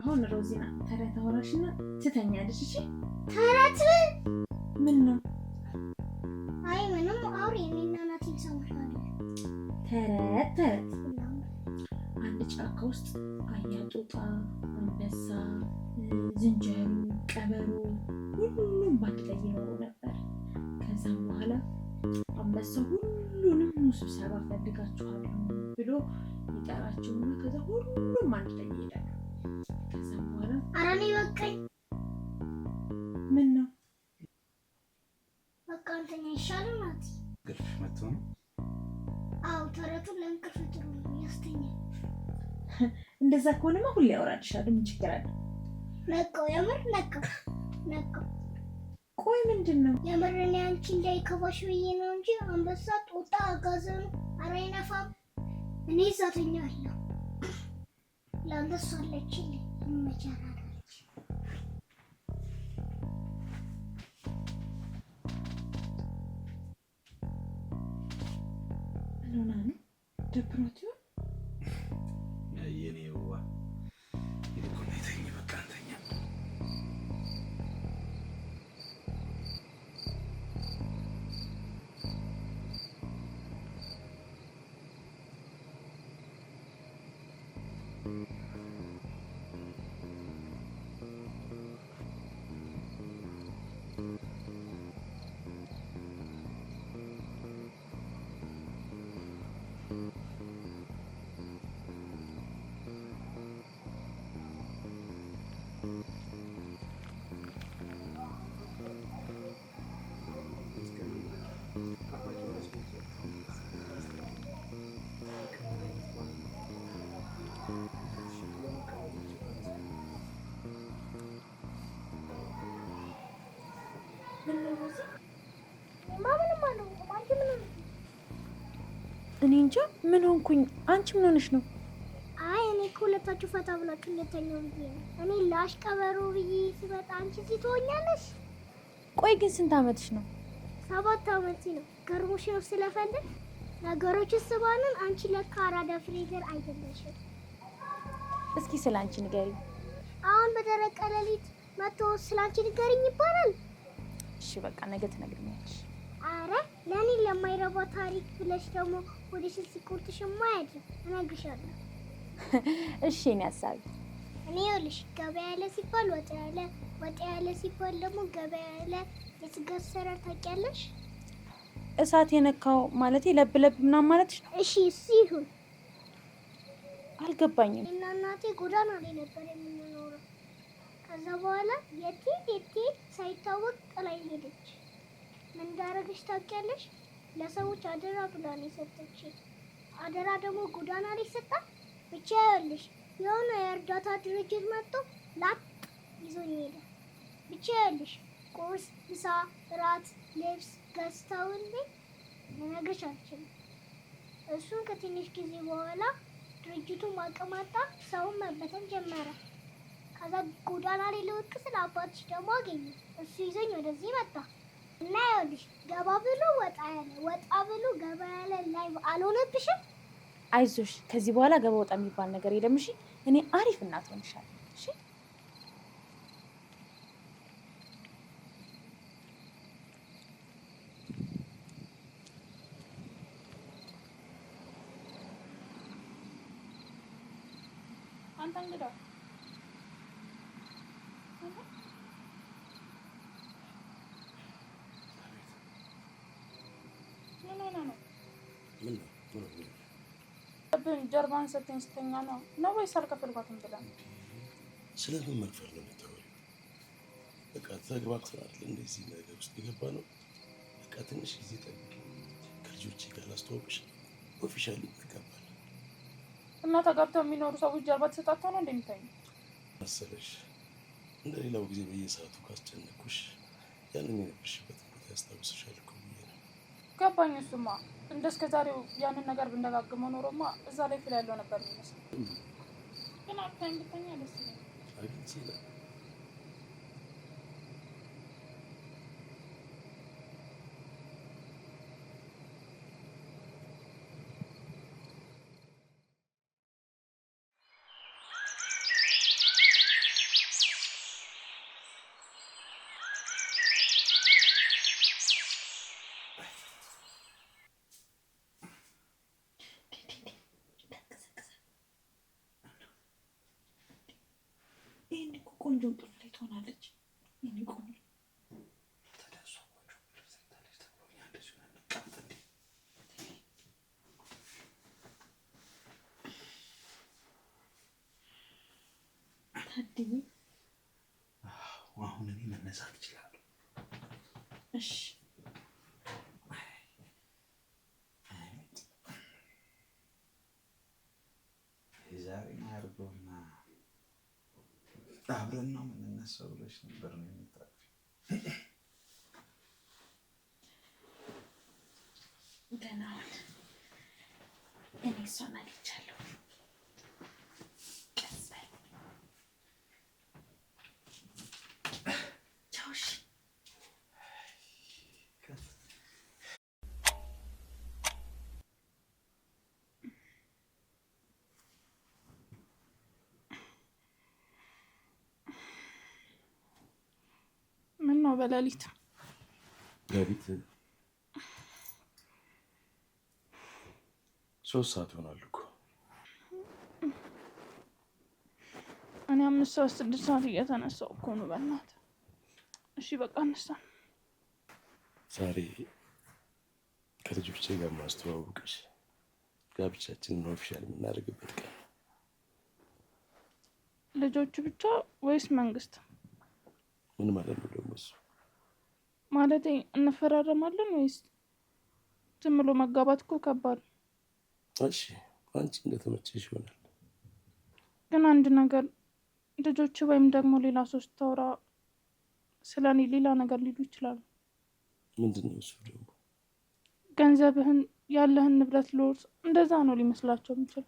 Speaker 2: አሁን ሮዚና ተረት አወራሽና ትተኛለሽ። እሺ
Speaker 5: ተረት?
Speaker 2: ምን ነው?
Speaker 5: አይ ምንም አውሪ። እኔና ናቲ ሰምተናል።
Speaker 2: ተረት አንድ ጫካ ውስጥ አህያ፣ ጦጣ፣ አንበሳ፣ ዝንጀሮ፣ ቀበሮ ሁሉም በአንድ ላይ ይኖሩ ነበር። ከዛም በኋላ አንበሳ ሁሉንም ስብሰባ ፈልጋችኋለሁ ብሎ ይጠራቸውና ከዛ ሁሉም አንድ ላይ ይሄዳሉ። ከዛም በኋላ
Speaker 5: አራኔ በቃኝ።
Speaker 2: ምን ነው?
Speaker 5: በቃ አንተኛ ይሻላል ናቲ።
Speaker 1: ግርፍ መጥቶ ነው?
Speaker 5: አዎ ተረቱን ለእንቅልፍ ጥሩ ነው፣ ያስተኛል።
Speaker 2: እንደዛ ከሆነማ ሁሌ ያወራልሻለሁ። ምን ችግር አለ?
Speaker 5: ነቃው፣ የምር ነቃው።
Speaker 2: ቆይ ምንድን ነው?
Speaker 5: የምር እኔ አንቺ እንዳይከፋሽ ብዬ ነው እንጂ አንበሳ፣ ጦጣ፣ አጋዘኑ ኧረ አይነፋም። እኔ እዛ ተኛለሁ። ለአንበሳ አለችልኝ ይመቻራለች።
Speaker 2: ምን ሆና ነው? ደብሯት ይሆን?
Speaker 1: የኔዋ ይልቁን የተኝ በቃ አንተኛ።
Speaker 2: እኔ እንጃ ምን ሆንኩኝ። አንቺ ምን ሆነሽ ነው?
Speaker 5: አይ እኔ እኮ ሁለታችሁ ፈታ ብላችሁ እንደተኛው ብዬ ነው። እኔ ላሽ ቀበሮ ብዬ ስመጣ አንቺ እዚህ ትሆኛለሽ።
Speaker 2: ቆይ ግን ስንት አመትሽ ነው?
Speaker 5: 7 አመቴ ነው። ገርሞሽ ነው ስለፈለግ ነገሮች ስባንን አንቺ ለካ አራዳ ፍሬዘር አይደለሽም።
Speaker 2: እስኪ ስለ አንቺ ንገሪኝ።
Speaker 5: አሁን በደረቀ ሌሊት መጥቶ ስለ አንቺ ንገሪኝ ይባላል?
Speaker 2: እሺ በቃ ነገ ትነግሪኛለሽ።
Speaker 5: አረ ለኔ ለማይረባ ታሪክ ብለሽ ደግሞ ወደሽን ሲቆርጥሽማ ያድር እነግርሻለሁ።
Speaker 2: እሺ እኔ ሀሳቢ
Speaker 5: እኔ ይኸውልሽ ገበያ ያለ ሲባል ወጣ ያለ፣ ወጣ ያለ ሲባል ደግሞ ገበያ ያለ የስጋ አሰራር ታውቂያለሽ?
Speaker 2: እሳት የነካው ማለቴ ለብ ለብ ምናምን ማለትሽ ነው?
Speaker 5: እሺ እሱ ይሁን።
Speaker 2: አልገባኝም።
Speaker 5: እና እናቴ ጎዳና ላይ ነበር የምንኖረው። ከዛ በኋላ የቴ ሳይታወቅ ጥላኝ ሄደች። ምን እንዳደረገች ታውቂያለሽ? ለሰዎች አደራ ብላ ነው የሰጠችኝ። አደራ ደግሞ ጎዳና ላይ ሰጣት። ብቻ ይኸውልሽ የሆነ የእርዳታ ድርጅት መጥቶ ላጥ ይዞኝ ሄደ። ብቻ ይኸውልሽ ቁርስ፣ ምሳ፣ እራት፣ ልብስ ገዝተውልኝ ልነግርሽ አልችልም። እሱን ከትንሽ ጊዜ በኋላ ድርጅቱ አቅም አጣ፣ ሰውን መበተን ጀመረ። ከዛ ጎዳና ላይ ልወድቅ ስለ አባትሽ ደግሞ አገኘ። እሱ ይዞኝ ወደዚህ መጣ እና ይኸውልሽ ገባ ብሎ ወጣ ያለ፣ ወጣ ብሎ ገባ ያለ ላይ አልሆነብሽም?
Speaker 2: አይዞሽ ከዚህ በኋላ ገባ ወጣ የሚባል ነገር የለም። እሺ እኔ አሪፍ እናት ሆንሻለሁ። እሺ
Speaker 6: አንተ እንግዳ ጀርባን ሰተኝ ስተኛ ነው ወይስ አልከፈልኳትም ብለህ?
Speaker 4: ስለምን መክፈል ነው የምታወሪው? በቃ ተግባብተናል። እንደዚህ ነገር ውስጥ የገባ ነው። በቃ ትንሽ ጊዜ ጠብቂ፣ ከልጆቼ ጋር ላስተዋውቅሽ፣ ኦፊሻሊ እንጋባለን።
Speaker 6: እና ተጋብተው የሚኖሩ ሰዎች ጀርባ ተሰጣቸው ነው እንደሚታዩ
Speaker 4: መሰለሽ። እንደ ሌላው ጊዜ በየሰዓቱ ካስጨነኩሽ ያንን የነበርሽበት ቦታ ያስታውስሻል እኮ ብዬ ነው።
Speaker 6: ገባኝ። እሱማ እንደ እስከ ዛሬው ያንን ነገር ብንደጋግመው ኖሮማ እዛ ላይ ፍል ያለው ነበር የሚመስለው። ግን አብታኝ ብተኛ ደስ ይላል።
Speaker 4: አግኝቼ ነው
Speaker 2: ይሄን እኮ ቆንጆ እንቅልፍ ላይ ትሆናለች። ይሄን ቆንጆ ታድዬ
Speaker 1: አሁን እኔ መነሳት እችላለሁ።
Speaker 2: እሺ
Speaker 1: የዛሬ አድርገውና አብረን ነው የምንነሳው ብለሽ ነበር ነው የምታውቂው?
Speaker 2: ገና አሁን እኔ እሷን አግኝቻለሁ። ቀስ በይ ቻው። እሺ
Speaker 6: ምን ነው በሌሊት
Speaker 4: ሌሊት 3 ሰዓት ይሆናል እኮ።
Speaker 6: እኔ 5 ሰዓት 6 ሰዓት እየተነሳው እኮ ነው። በእናትህ እሺ በቃ እንሳ።
Speaker 4: ዛሬ ከልጆቼ ጋር ማስተዋወቅሽ ጋብቻችንን ኦፊሻል የምናደርግበት ቀን።
Speaker 6: ልጆቹ ብቻ ወይስ መንግስት?
Speaker 4: ምን ማለት ነው ደግሞ እሱ?
Speaker 6: ማለቴ እንፈራረማለን ወይስ ዝም ብሎ መጋባት? እኮ ከባድ።
Speaker 4: እሺ አንቺ እንደተመቸሽ ይሆናል።
Speaker 6: ግን አንድ ነገር ልጆቹ ወይም ደግሞ ሌላ ሰው ስታወራ ስለ እኔ ሌላ ነገር ሊሉ ይችላሉ።
Speaker 4: ምንድን ነው እሱ ደግሞ?
Speaker 6: ገንዘብህን፣ ያለህን ንብረት ልወርስ፣ እንደዛ ነው ሊመስላቸው የሚችል።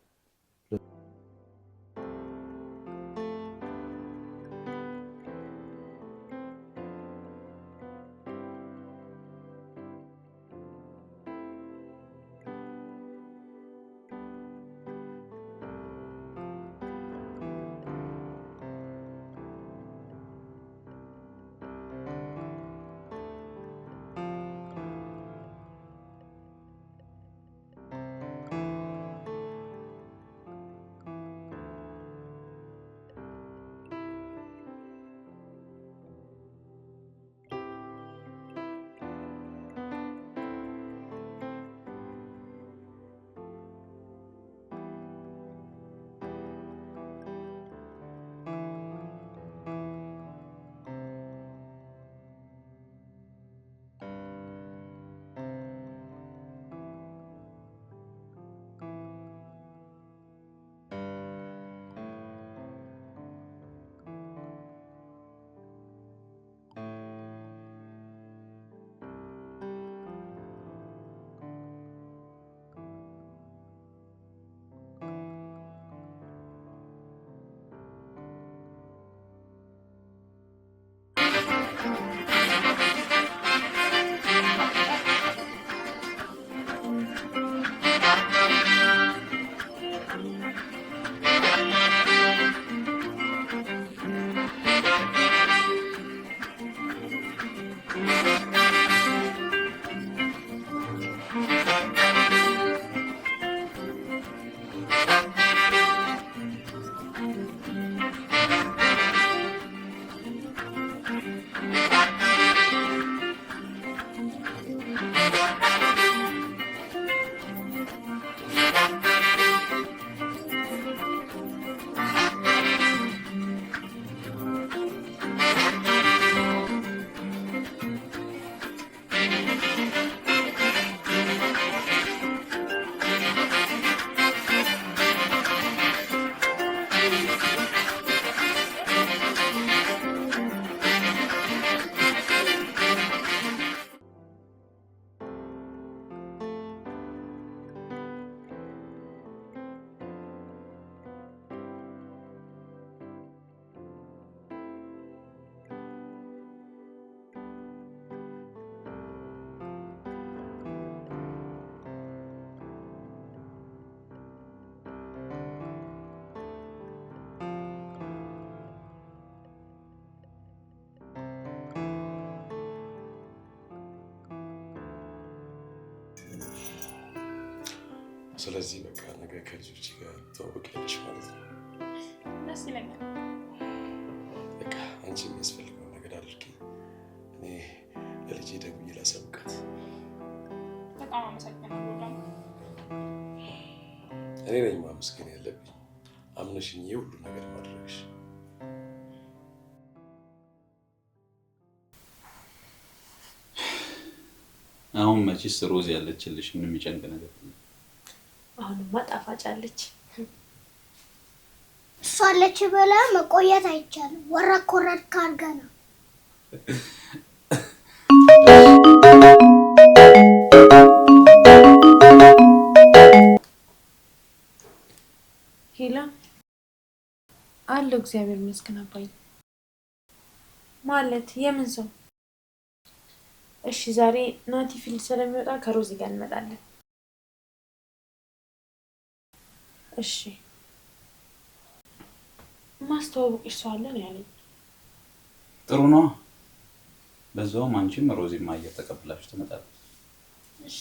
Speaker 4: ስለዚህ በቃ ነገ ከልጆች ጋር ተዋወቂያለሽ ማለት ነው።
Speaker 6: ደስ ይለኛል።
Speaker 4: በቃ አንቺ የሚያስፈልገውን ነገር አድርጊ። እኔ ለልጄ ደውዬ ላሳውቃት።
Speaker 6: በጣም አመሰግናለሁ ደግሞ።
Speaker 4: እኔ ነኝ ማመስገን ያለብኝ አምነሽኝ የሁሉ ነገር ማድረግሽ።
Speaker 1: አሁን መቼስ ሮዝ ያለችልሽ ምንም የሚጨንቅ ነገር የለም።
Speaker 7: አሁንማ ጣፋጭ አለች።
Speaker 5: እሷ አለች ብላ መቆየት አይቻልም። ወረድ ኮረድ ካርገ ነው።
Speaker 7: ሄላ አለው። እግዚአብሔር ይመስገን አባዬ። ማለት የምን ሰው? እሺ ዛሬ ናቲ ፊልድ ስለሚወጣ ከሮዚ ጋር እንመጣለን። እሺ ማስተዋወቅሽ ሰው አለ ነው ያለኝ።
Speaker 1: ጥሩ ነው። በዛውም አንቺም ሮዚም አየር ተቀብላችሁ ትመጣለች።
Speaker 7: እሺ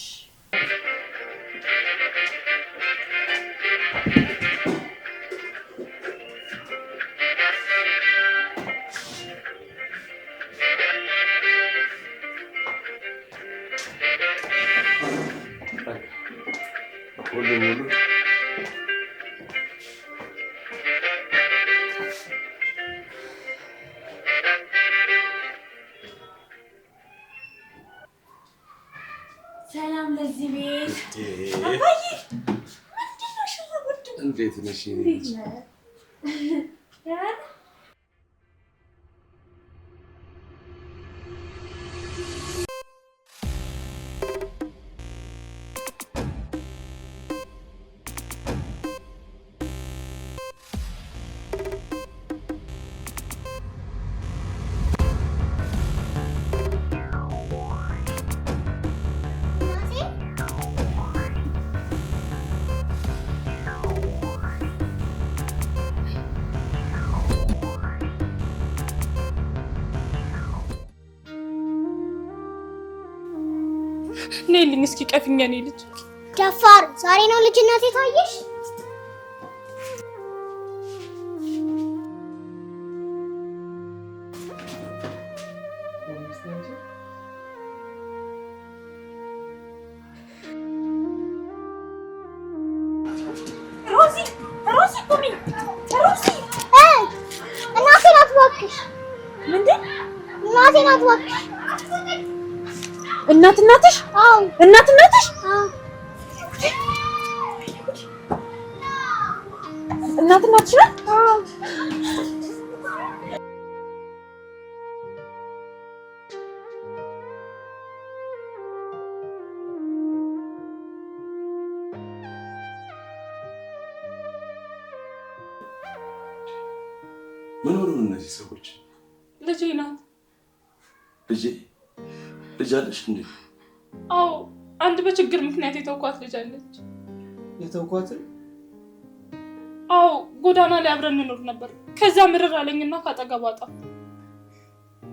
Speaker 7: ሰላም ለዚህ ቤት። አባዬ ምንድነው ሽርጉድ?
Speaker 4: እንዴት ነሽ?
Speaker 6: ነይልኝ እስኪ ቀፊኛ። ነይ ልጅ
Speaker 5: ደፋር፣ ዛሬ ነው ልጅነት የታየሽ?
Speaker 2: ሮዚ ሮዚ ቁሚ! ሮዚ
Speaker 5: እናቴ ናት እባክሽ።
Speaker 2: ምንድን?
Speaker 5: እናቴ ናት እባክሽ።
Speaker 2: እናትሽ?
Speaker 5: አዎ
Speaker 2: እናትሽ?
Speaker 5: አዎ
Speaker 2: እናትሽ ናት?
Speaker 5: አዎ።
Speaker 4: ምን ሆኑ እነዚህ ሰዎች?
Speaker 6: ልጄ ናት።
Speaker 4: ልጅ አለሽ እንዴ?
Speaker 6: አዎ አንድ በችግር ምክንያት የተውኳት ልጅ አለች።
Speaker 3: የተውኳት?
Speaker 6: አዎ ጎዳና ላይ አብረን እንኖር ነበር። ከዛ ምርር አለኝና ካጠገቧ ጠፋ።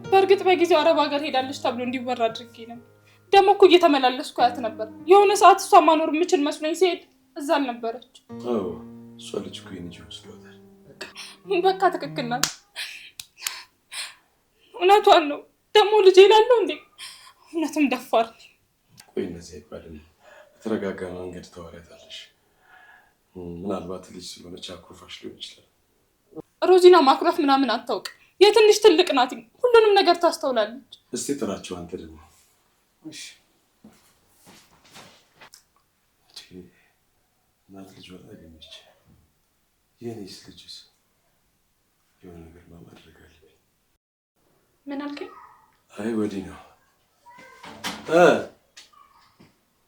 Speaker 6: በእርግጥ በጊዜው አረብ ሀገር ሄዳለች ተብሎ እንዲወራ አድርጌ ነበር። ደግሞ እኮ እየተመላለስኩ አያት ነበር። የሆነ ሰዓት እሷ ማኖር የምችል መስሎኝ ሲሄድ እዛ አልነበረች።
Speaker 4: አዎ እሷ ልጅ እኮ የኔ መስሏታል።
Speaker 6: በቃ ትክክል ናት። እውነቷን ነው። ደግሞ ልጅ ይላለው እንዴ? እውነትም ደፋር።
Speaker 4: ቆይ እነዚህ አይባልም። በተረጋጋ መንገድ ታወሪያታለሽ። ምናልባት ልጅ ስለሆነች አኩርፋሽ ሊሆን ይችላል።
Speaker 6: ሮዚና ማኩረፍ ምናምን አታውቅም። የትንሽ ትልቅ ናት። ሁሉንም ነገር ታስተውላለች።
Speaker 4: እስቲ ጥራቸው አንተ ደግሞ።
Speaker 3: እሺ
Speaker 4: እናት ልጅ ወጣ ገኘች። የኔስ ልጅስ የሆነ ነገር ማድረግ አለብኝ።
Speaker 6: ምን አልከኝ?
Speaker 4: አይ ወዲህ ነው።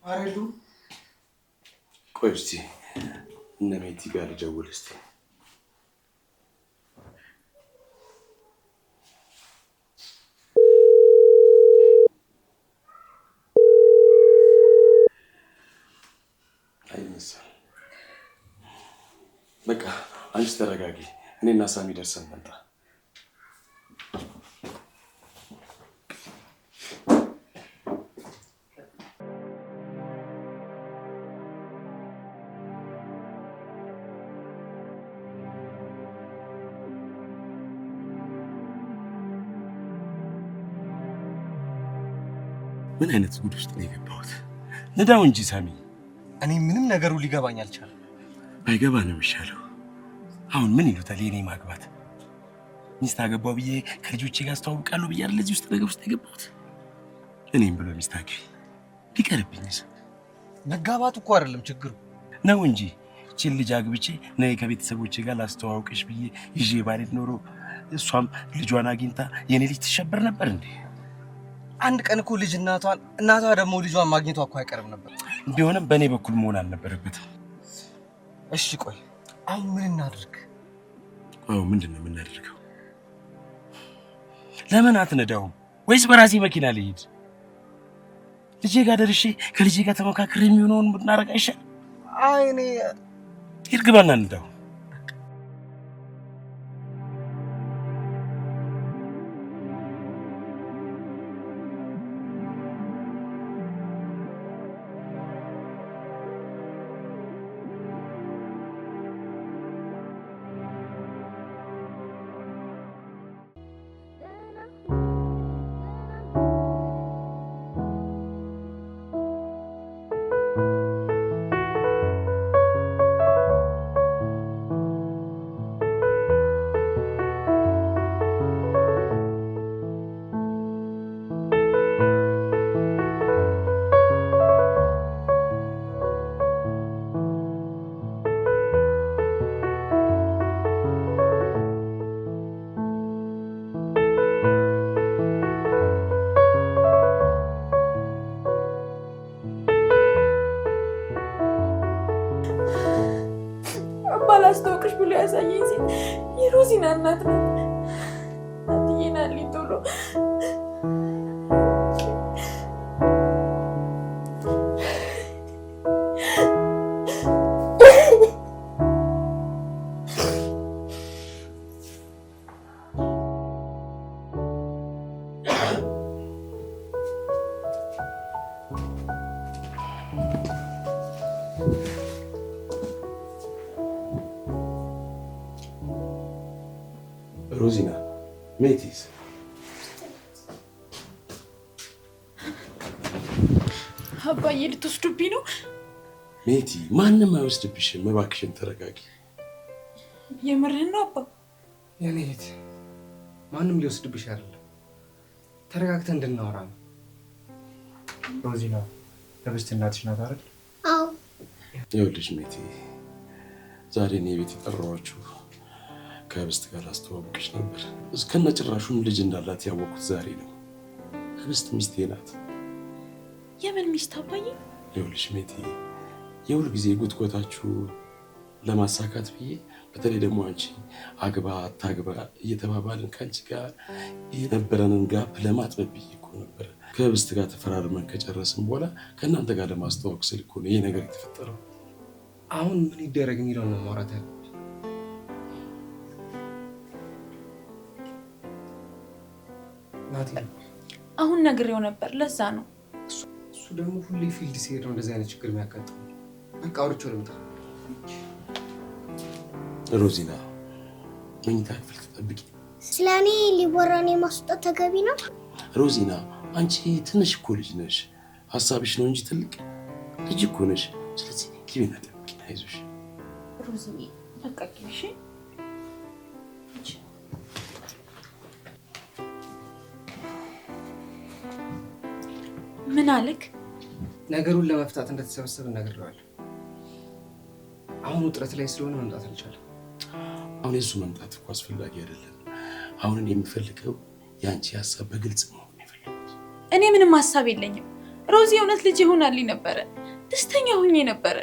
Speaker 3: አረዱ
Speaker 4: ቆይ እስቲ እነ ሜቲ ጋር ልደውል እስቲ። አይነሳም። በቃ አንቺ ተረጋጊ። እኔና ሳሚ ደርሰን መጣ። ምን አይነት ጉድ ውስጥ ነው የገባሁት? ንዳው እንጂ ሳሚ።
Speaker 3: እኔ ምንም ነገሩ ሊገባኝ አልቻለም።
Speaker 4: ባይገባ ነው የሚሻለው። አሁን ምን ይሉታል የኔ ማግባት? ሚስት አገባው ብዬ ከልጆቼ ጋር አስተዋውቃለሁ ብዬ አይደል እዚህ ውስጥ ነገር ውስጥ የገባሁት? እኔም ብሎ ሚስት አግቢ ቢቀርብኝስ?
Speaker 3: መጋባቱ እኮ አይደለም ችግሩ
Speaker 4: ነው እንጂ እቺን ልጅ አግብቼ ነይ ከቤተሰቦቼ ጋር ላስተዋውቅሽ ብዬ ይዤ ባልሄድ ኖሮ እሷም ልጇን አግኝታ የኔ ልጅ ትሸበር ነበር እንዴ?
Speaker 3: አንድ ቀን እኮ ልጅ እናቷ ደግሞ ልጇን ማግኘቷ እኮ አይቀርም ነበር።
Speaker 4: ቢሆንም በእኔ በኩል መሆን አልነበረበትም።
Speaker 3: እሺ ቆይ አሁን ምን እናድርግ?
Speaker 4: ምንድን ነው የምናደርገው? ለምን አትነዳውም? ወይስ በራሴ መኪና ልሂድ? ልጄ ጋር ደርሼ ከልጄ ጋር ተመካክሬ የሚሆነውን ብናረግ አይሻል?
Speaker 3: አይ እኔ
Speaker 4: ሂድ ግባና እንዳው
Speaker 2: ባላስተውቅሽ ብሎ ያሳየኝ ሴት የሮዚና እናት ናት። እናትዬ ናልኝ ቶሎ
Speaker 4: ሮዚና ሜቲስ
Speaker 2: አባዬ ልትወስዱብኝ ነው?
Speaker 4: ሜቲ ማንም አይወስድብሽም። እባክሽን ተረጋጊ።
Speaker 2: የምርህን ነው አባ?
Speaker 3: የኔ እህት ማንም ሊወስድብሽ አይደለም። ተረጋግተን እንድናወራ ነው።
Speaker 8: ሮዚና ህብስት እናትሽ ናት አይደል?
Speaker 5: አዎ።
Speaker 4: ይኸውልሽ ሜቲ ዛሬ እኔ ቤት የጠራኋችሁ ከህብስት ጋር አስተዋውቅሽ ነበር። እስከነ ጭራሹን ልጅ እንዳላት ያወቅኩት ዛሬ ነው። ህብስት ሚስቴ ናት።
Speaker 2: የምን ሚስት አባዬ?
Speaker 4: ይኸውልሽ ሜቲ የሁል ጊዜ ጉትጎታችሁ ለማሳካት ብዬ በተለይ ደግሞ አንቺ አግባ አታግባ እየተባባልን ከአንቺ ጋር የነበረንን ጋፕ ለማጥበብ ብዬ እኮ ነበር ከህብስት ጋር ተፈራርመን ከጨረስን በኋላ ከእናንተ ጋር ለማስተዋወቅ ስል እኮ ነው ይሄ ነገር የተፈጠረው።
Speaker 3: አሁን ምን ይደረግ የሚለው ነው ማውራት ያለብን። ናቲ
Speaker 2: አሁን ነግሬው ነበር፣ ለዛ ነው።
Speaker 3: እሱ ደግሞ ሁሌ ፊልድ ሲሄድ ነው እንደዚህ አይነት ችግር የሚያጋጥመው። በቃ አውርቼው ልምጣ።
Speaker 4: ሮዚና መኝታ ክፍል ተጠብቂ።
Speaker 5: ስለ እኔ ሊወራኔ ማስወጣት ተገቢ ነው?
Speaker 4: ሮዚና አንቺ ትንሽ እኮ ልጅ ነሽ። ሀሳብሽ ነው እንጂ ትልቅ ልጅ እኮ ነሽ። ስለዚህ ግቢና ጠብቂ። አይዞሽ
Speaker 2: ሮዚ በቃ ግቢ። ምን አልክ?
Speaker 3: ነገሩን ለመፍታት እንደተሰበሰብን ነግሬዋለሁ። አሁን ውጥረት ላይ ስለሆነ መምጣት አልቻለም።
Speaker 4: አሁን የሱ መምጣት እኮ አስፈላጊ አይደለም። አሁን የሚፈልገው የአንቺ ሀሳብ በግልጽ ነው የሚፈልጉት።
Speaker 2: እኔ ምንም ሀሳብ የለኝም። ሮዚ የእውነት ልጅ ይሆናልኝ ነበረ፣ ደስተኛ ሆኜ ነበረ።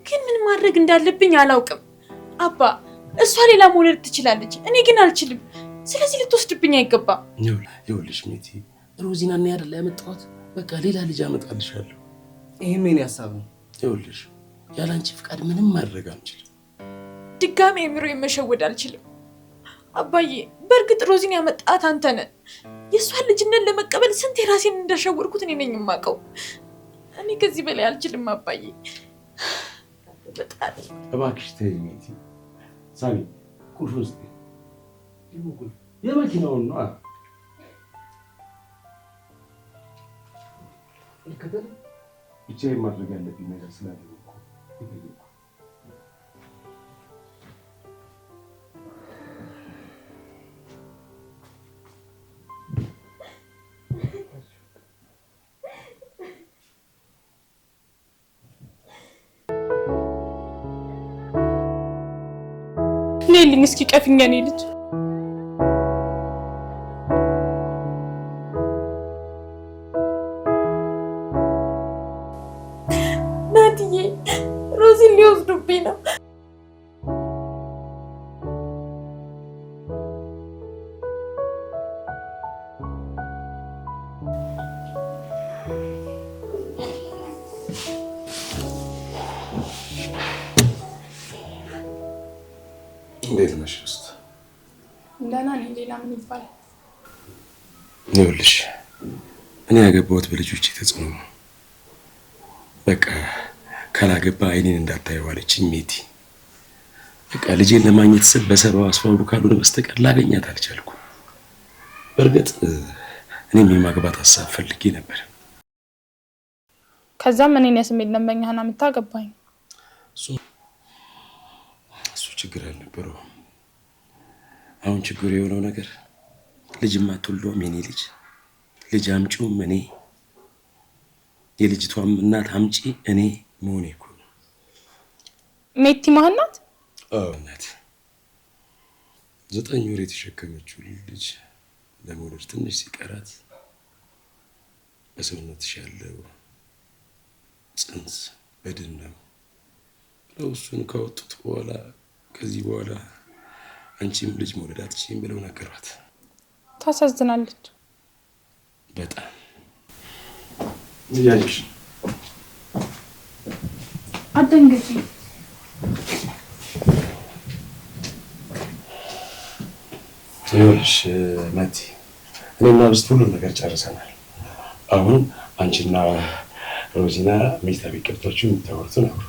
Speaker 2: ግን ምን ማድረግ እንዳለብኝ አላውቅም። አባ እሷ ሌላ መውለድ ትችላለች፣ እኔ ግን አልችልም። ስለዚህ ልትወስድብኝ አይገባም።
Speaker 4: ይኸውልሽ ሜቲ ሮዚና እና ያደላ ያመጣኋት በቃ ሌላ ልጅ አመጣልሻለሁ።
Speaker 3: ይሄም የኔ ሀሳብ ነው።
Speaker 4: ይኸውልሽ ያላንቺ ፍቃድ ምንም ማድረግ አንችልም።
Speaker 2: ድጋሜ አእምሮ መሸወድ አልችልም። አባዬ በእርግጥ ሮዚን ያመጣት አንተ ነህ። የእሷን ልጅነት ለመቀበል ስንት የራሴን እንዳሸወርኩት እኔ ነኝ የማውቀው። እኔ ከዚህ በላይ አልችልም አባዬ። በጣም
Speaker 4: እባክሽ ተይኝ ሜቲ። ሳሚ ቁልፍ ውስጥ የመኪናውን ነው።
Speaker 3: ልከተል
Speaker 4: ብቻዬን ማድረግ ያለብኝ ነገር ስላለ እኮ ይገኛል።
Speaker 6: ነይልኝ እስኪ ቀፊኝ የኔ ልጅ።
Speaker 7: ናትዬ ሮዚን ሊወስዱብኝ ነው።
Speaker 4: እንዴት ነሽ ውስጥ?
Speaker 6: ደህና ነኝ። ሌላ ምን ይባላል?
Speaker 4: ይኸውልሽ እኔ ያገባሁት በልጆቼ ተጽዕኖ ነው። በቃ ካላገባ አይኔን እንዳታየው አለችኝ ሜቲ። በቃ ልጄን ለማግኘት ስል በሰበብ አስባቡ ካልሆነ በስተቀር ላገኛት አልቻልኩም። በእርግጥ እኔም የማግባት ሀሳብ ፈልጌ ነበር።
Speaker 6: ከዛም እኔን የስሜት ደንበኛህን የምታገባኝ
Speaker 4: እሱ ችግር አልነበረውም። አሁን ችግሩ የሆነው ነገር ልጅ ማትወልደውም የኔ ልጅ አምጪውም እኔ፣ የልጅቷም እናት አምጪ እኔ መሆኔ እኮ ነው።
Speaker 6: ሜቲ ማን ናት?
Speaker 4: እናት 9 ወር የተሸከመችው ልጅ ለመውለድ ትንሽ ሲቀራት በሰውነትሽ ያለው ጽንስ በድን ነው ብለው እሱን ካወጡት በኋላ ከዚህ በኋላ አንቺም ልጅ መውለድ አትችይም ብለው ነገሯት።
Speaker 6: ታሳዝናለች
Speaker 4: በጣም እያየሽ
Speaker 2: አትደንግጪ።
Speaker 4: ይኸውልሽ መቲ፣ እኔና ርስት ሁሉን ነገር ጨርሰናል። አሁን አንቺና ሮዚና መኝታ ቤት ገብታችሁ የምታወሩትን አውሩ።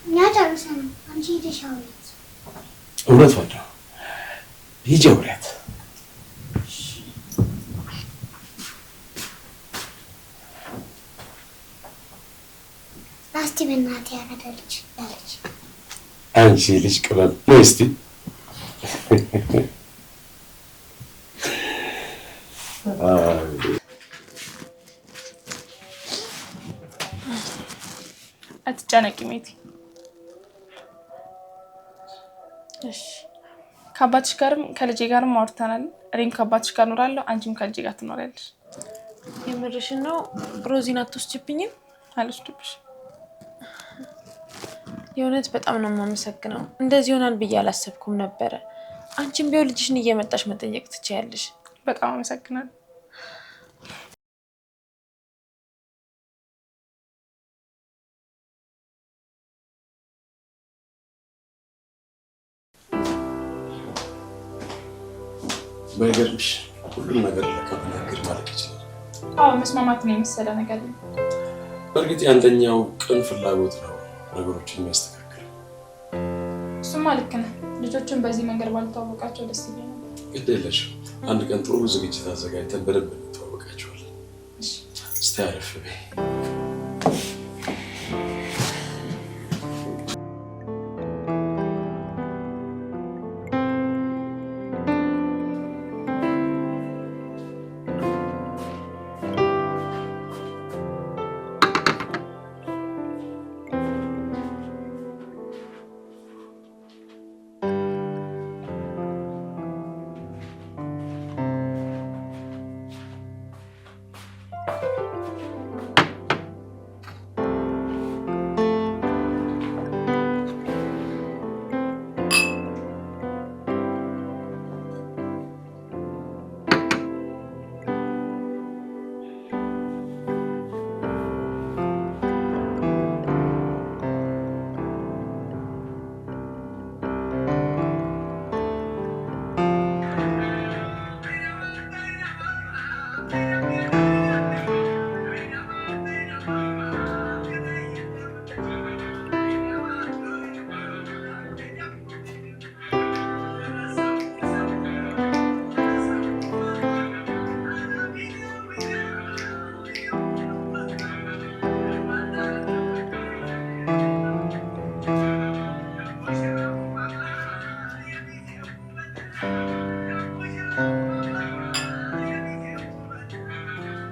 Speaker 5: እኛ ጨርሰናል። አንቺ ሄደሽ አውሪያት።
Speaker 4: እውነቷን ነው። ሂጂ አውሪያት።
Speaker 5: እስቲ በእናትህ ያረዳልች ያለች
Speaker 4: አንቺ ልጅ ቅመም ነው። እስቲ
Speaker 6: አትጨነቂ ሜቲ። እሺ ከአባትሽ ጋርም ከልጄ ጋርም አውርተናል። እኔም ከአባትሽ ጋር እኖራለሁ፣ አንቺም ከልጄ ጋር ትኖሪያለሽ።
Speaker 7: የምርሽን ነው? ሮዚን አትወስጂብኝም?
Speaker 6: አልወስድብሽ።
Speaker 7: የእውነት በጣም ነው የማመሰግነው። እንደዚህ ይሆናል ብዬ አላሰብኩም ነበረ። አንቺም ቢሆን ልጅሽን እየመጣሽ መጠየቅ ትችያለሽ።
Speaker 6: በጣም አመሰግናለሁ።
Speaker 4: ባይገርምሽ ሁሉም ነገር ለከመናገር ማለት ይችላል።
Speaker 6: አዎ መስማማት ነው የመሰለ ነገር ነው።
Speaker 4: በእርግጥ የአንደኛው ቅን ፍላጎት ነው ነገሮችን የሚያስተካክለው።
Speaker 6: እሱማ ልክ ነህ። ልጆቹን በዚህ መንገድ ባልተዋወቃቸው ደስ ይለኛል።
Speaker 4: ግድ የለሽም። አንድ ቀን ጥሩ ዝግጅት አዘጋጅተን በደንብ እንተዋወቃቸዋለን። እስቲ አረፍ በይ።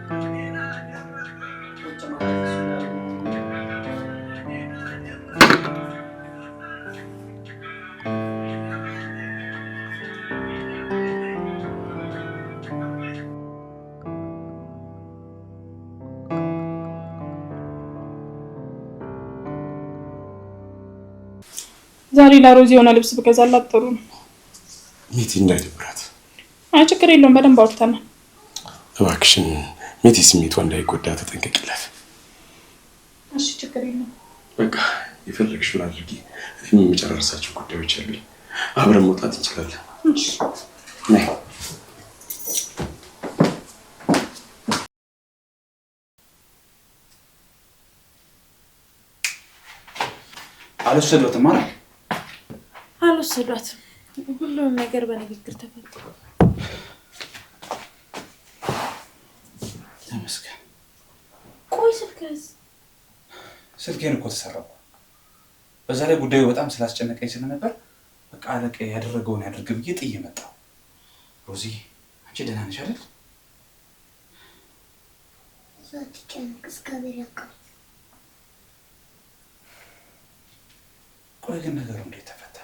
Speaker 6: ዛሬ ለሮዚ የሆነ ልብስ ብገዛላት ጥሩ ነው።
Speaker 4: ሜቲ እንዳይደብራት።
Speaker 6: አይ ችግር የለውም፣ በደንብ አውርተናል።
Speaker 4: እባክሽን ሜቲ ስሜቷ እንዳይጎዳ ተጠንቀቂላት።
Speaker 6: እሺ ችግር የለውም።
Speaker 4: በቃ የፈለግሽውን አድርጊ። እኔም የምጨራርሳቸው ጉዳዮች አሉኝ። አብረን መውጣት እንችላለን።
Speaker 6: እሺ
Speaker 4: ነይ።
Speaker 1: አልወሰዷትም አይደል?
Speaker 7: አልወሰዷትም። ሁሉም ነገር በንግግር ተፈታ።
Speaker 1: ተመስገን።
Speaker 7: ቆይ ስልክስ?
Speaker 1: ስልኬን እኮ ተሰረቁ። በዛ ላይ ጉዳዩ በጣም ስላስጨነቀኝ ስለነበር በቃ አለቃ ያደረገውን ያድርግ ብዬ ጥዬ መጣሁ። ሮዚ አንቺ ደህና ነሽ አይደል? ቆይ ግን ነገሩ እንዴት ተፈታ?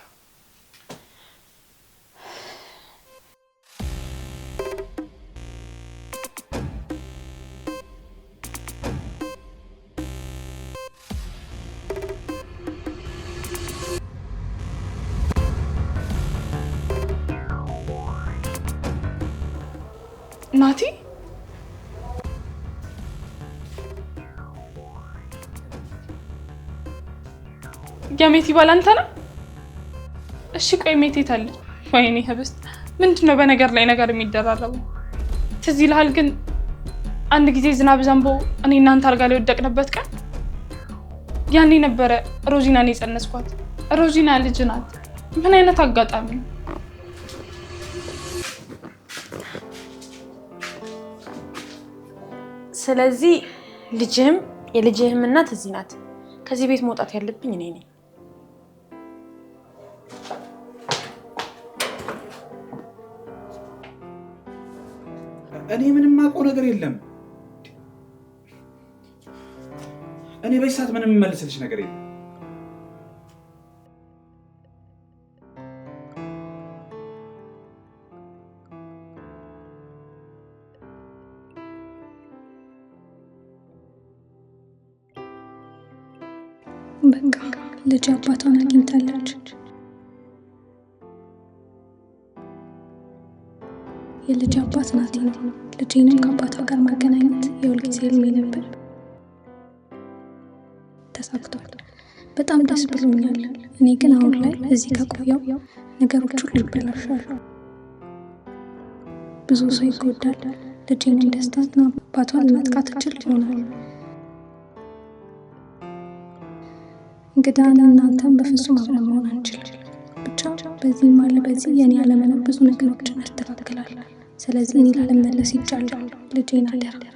Speaker 6: ናቲ የሜቲ ባል አንተ ነህ? እሺ ቆይ ሜቲ ታለች? ወይኔ ህብስት፣ ምንድነው በነገር ላይ ነገር የሚደራረበው? ትዝ ይልሃል ግን አንድ ጊዜ ዝናብ ዘንቦ እኔ እናንተ አልጋ ላይ ወደቅንበት ቀን? ያኔ ነበረ ሮዚናን የጸነስኳት። ሮዚና ልጅ ናት። ምን አይነት አጋጣሚ ነው?
Speaker 7: ስለዚህ ልጅህም የልጅህም እናት እዚህ ናት። ከዚህ ቤት መውጣት ያለብኝ እኔ ነኝ።
Speaker 1: እኔ ምንም የማውቀው ነገር የለም። እኔ በዚህ ሰዓት ምንም የምመልስልሽ ነገር የለም።
Speaker 9: በቃ ልጅ አባቷን አግኝታለች። የልጅ አባት ናቲ ነው። ልጄንም ከአባቷ ጋር ማገናኘት የሁልጊዜ ህልሜ ነበር። ተሳክቷል። በጣም ደስ ብሎኛል። እኔ ግን አሁን ላይ እዚህ ከቆየው ነገሮች ሁሉ ይበላሻሉ። ብዙ ሰው ይጎዳል። ልጄንም ደስታና አባቷን ማጥቃት እችል ይሆናል። እንግዲህ እናንተም በፍጹም አብረን መሆን አንችልም። ብቻ በዚህም አለ በዚህ የኔ ያለመነ ብዙ ነገሮችን ያስተካክላል። ስለዚህ እኔ ላለመለስ ይቻላል። ልጄን አደራ